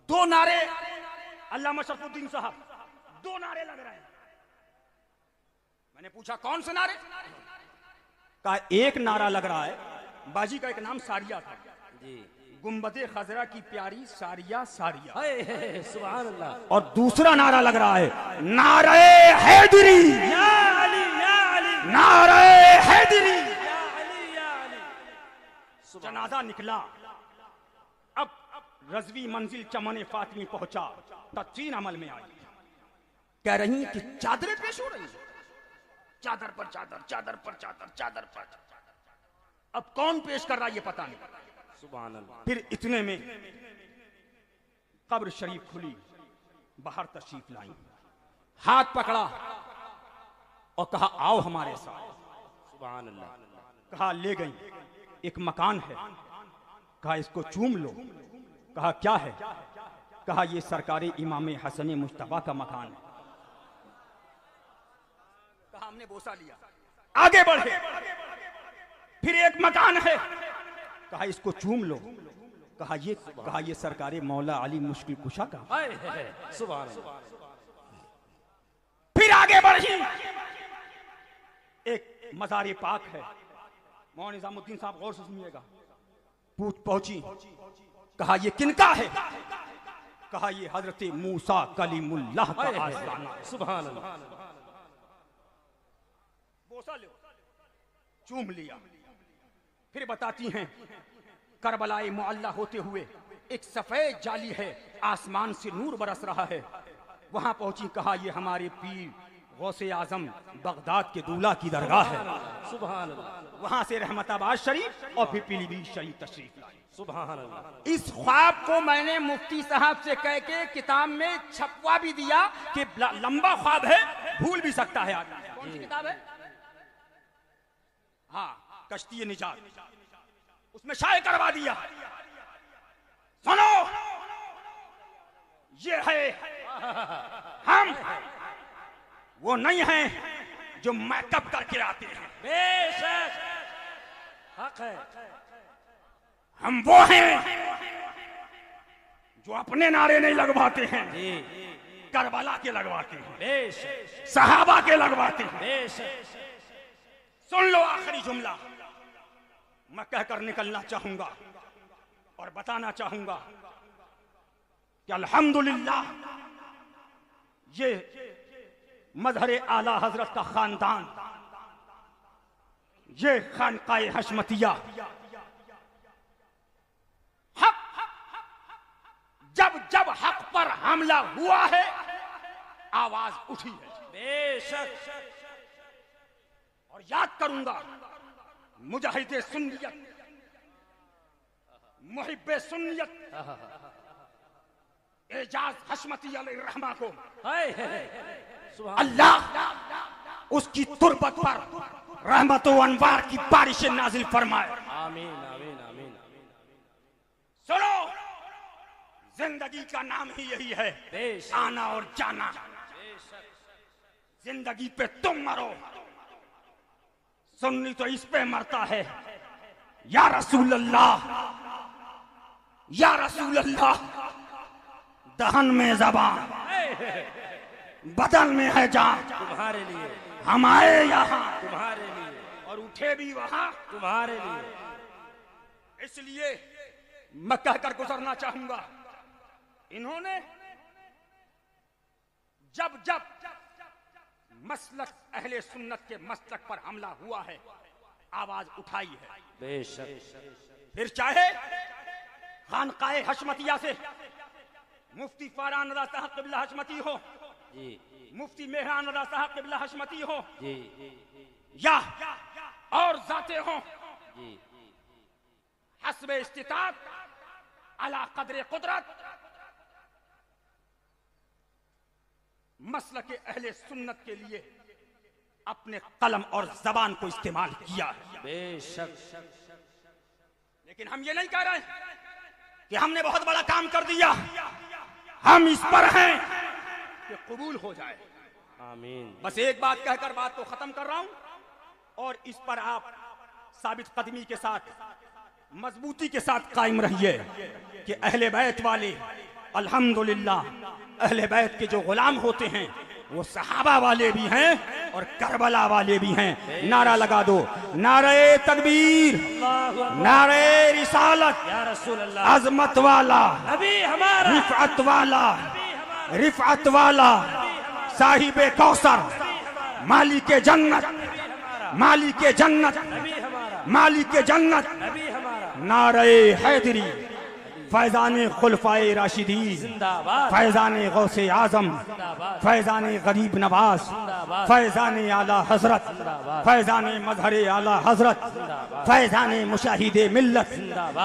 दो नारे, अल्लामा शरफुद्दीन साहब, दो नारे लग रहे हैं। मैंने पूछा कौन से नारे? कहा एक नारा लग रहा है, बाजी का एक नाम सारिया था जी। गुम्बदे खजरा की प्यारी सारिया सारिया, सुभान अल्लाह। और दूसरा नारा लग रहा है नारे हैदरी, या अली या अली, नारे हैदरी। या अली या अली। जनाजा निकला। अब रज़वी मंजिल चमन फातिमी पहुंचा, तदफीन अमल में आई। कह रही कि चादरें पेश हो रही, चादर पर चादर, चादर पर चादर, चादर पर चादर। अब कौन पेश कर रहा है ये पता नहीं। सुभान अल्लाह। फिर इतने में कब्र शरीफ खुली, बाहर तशरीफ लाई, हाथ पकड़ा और कहा आओ हमारे साथ। सुभान अल्लाह। कहा ले गई, एक मकान है, कहा इसको चूम लो। कहा क्या है? कहा ये सरकारी इमाम हसन मुस्तफा का मकान है। कहा हमने बोसा लिया, आगे बढ़े, फिर एक मकान है, कहा इसको चूम लो। कहा ये सरकारी मौला अली मुश्किल कुशा का। सुभान अल्लाह। फिर आगे बढ़ी, एक मज़ार पाक है, मौलाना निजामुद्दीन साहब गौर से सुनिएगा। पहुंची, कहा ये किनका है? कहा ये हजरत मूसा कलीमुल्लाह का आस्थाना। सुभान अल्लाह। बोसा लो, चूम लिया। फिर बताती हैं करबलाए मुअल्ला होते हुए एक सफेद जाली है, आसमान से नूर बरस रहा है, वहां पहुंची। कहा ये हमारे पीर गौसे आजम बगदाद के दूल्हा की दरगाह है। सुभान अल्लाह वहां से रहमताबाद शरीफ और फिर पीलीभीत शरीफ तशरीफ लाई। सुभान अल्लाह। इस ख्वाब को मैंने मुफ्ती साहब से कह के किताब में छपवा भी दिया कि लंबा ख्वाब है, भूल भी सकता है आदमी। कौन सी किताब है? हाँ, कश्ती निजात, उसमें शाये करवा दिया। सुनो, ये है हम, वो नहीं है जो मेकअप करके आते हैं। बेशक हक है। हम वो हैं जो अपने नारे नहीं लगवाते हैं, करबला के लगवाते हैं, बेशक सहाबा के लगवाते हैं। बेशक। सुन लो आखिरी जुमला मैं कहकर निकलना चाहूंगा और बताना चाहूंगा कि अल्हम्दुलिल्लाह ये मजहर आला हजरत का खानदान, ये खानकाए हशमतिया हक, जब जब हक पर हमला हुआ है आवाज उठी है। बेशक। और याद करूंगा मुजाहिदे सुन्नियत, मुहिब्बे सुन्नियत एजाज हशमती अलैहिर्रहमा को हाय सुभान अल्लाह उसकी तुरबत पर रहमत व अनवार की बारिशें नाजिल फरमाए। आमीन आमीन आमीन आमीन। सुनो, जिंदगी का नाम ही यही है, बेशक। आना और जाना। जिंदगी पे तुम मरो, सुन्नी तो इस पे मरता है। या रसूल अल्लाह, या रसूल अल्लाह, दहन में जबान, बदन में है जान। तुम्हारे लिए, हम आए यहाँ तुम्हारे लिए और उठे भी वहां तुम्हारे लिए। इसलिए मैं कहकर गुजरना चाहूंगा, इन्होंने जब जब मसलक अहले सुन्नत के मसलक पर हमला हुआ है आवाज उठाई है। बेशक। फिर चाहे खानकाए हशमतिया से मुफ्ती फरहान रज़ा साहब क़िबला हशमती हो, जी मुफ्ती मेहरान रज़ा साहब क़िबला हशमती हो, जी या और जाते हो, जी हस्बे इस्तिताअत अला क़द्रे क़ुदरत मसलक अहले सुन्नत के लिए अपने कलम और जबान को इस्तेमाल किया है। बेशक। लेकिन हम ये नहीं कह रहे कि हमने बहुत बड़ा काम कर दिया, हम इस पर हैं कि कबूल हो जाए। आमीन। बस एक बात कहकर बात को खत्म कर रहा हूं और इस पर आप साबित कदमी के साथ, मजबूती के साथ कायम रहिए कि अहले बैत वाले अल्हम्दुलिल्लाह, अहले बैत के जो गुलाम होते हैं वो सहाबा वाले भी हैं और करबला वाले भी हैं। नारा लगा दो, नारे तकबीर, नारे रिसालत, या रसूल अल्लाह, अजमत वाला, नबी हमारा, रिफअत वाला, रिफअत वाला, साहिबे कौसर, मालिक जन्नत, मालिक जन्नत, मालिक जन्नत, नबी हमारा। नारे हैदरी, फैजान खुलफाए राशिदीन, जिंदाबाद। फैजान गौसे आजम, जिंदाबाद। फैजान गरीब नवाज, जिंदाबाद। फैजान आला हजरत, जिंदाबाद। फैजान मजहर आला हजरत, जिंदाबाद। फैजान मुशाहिदे मिल्लत। जिंदाबाद।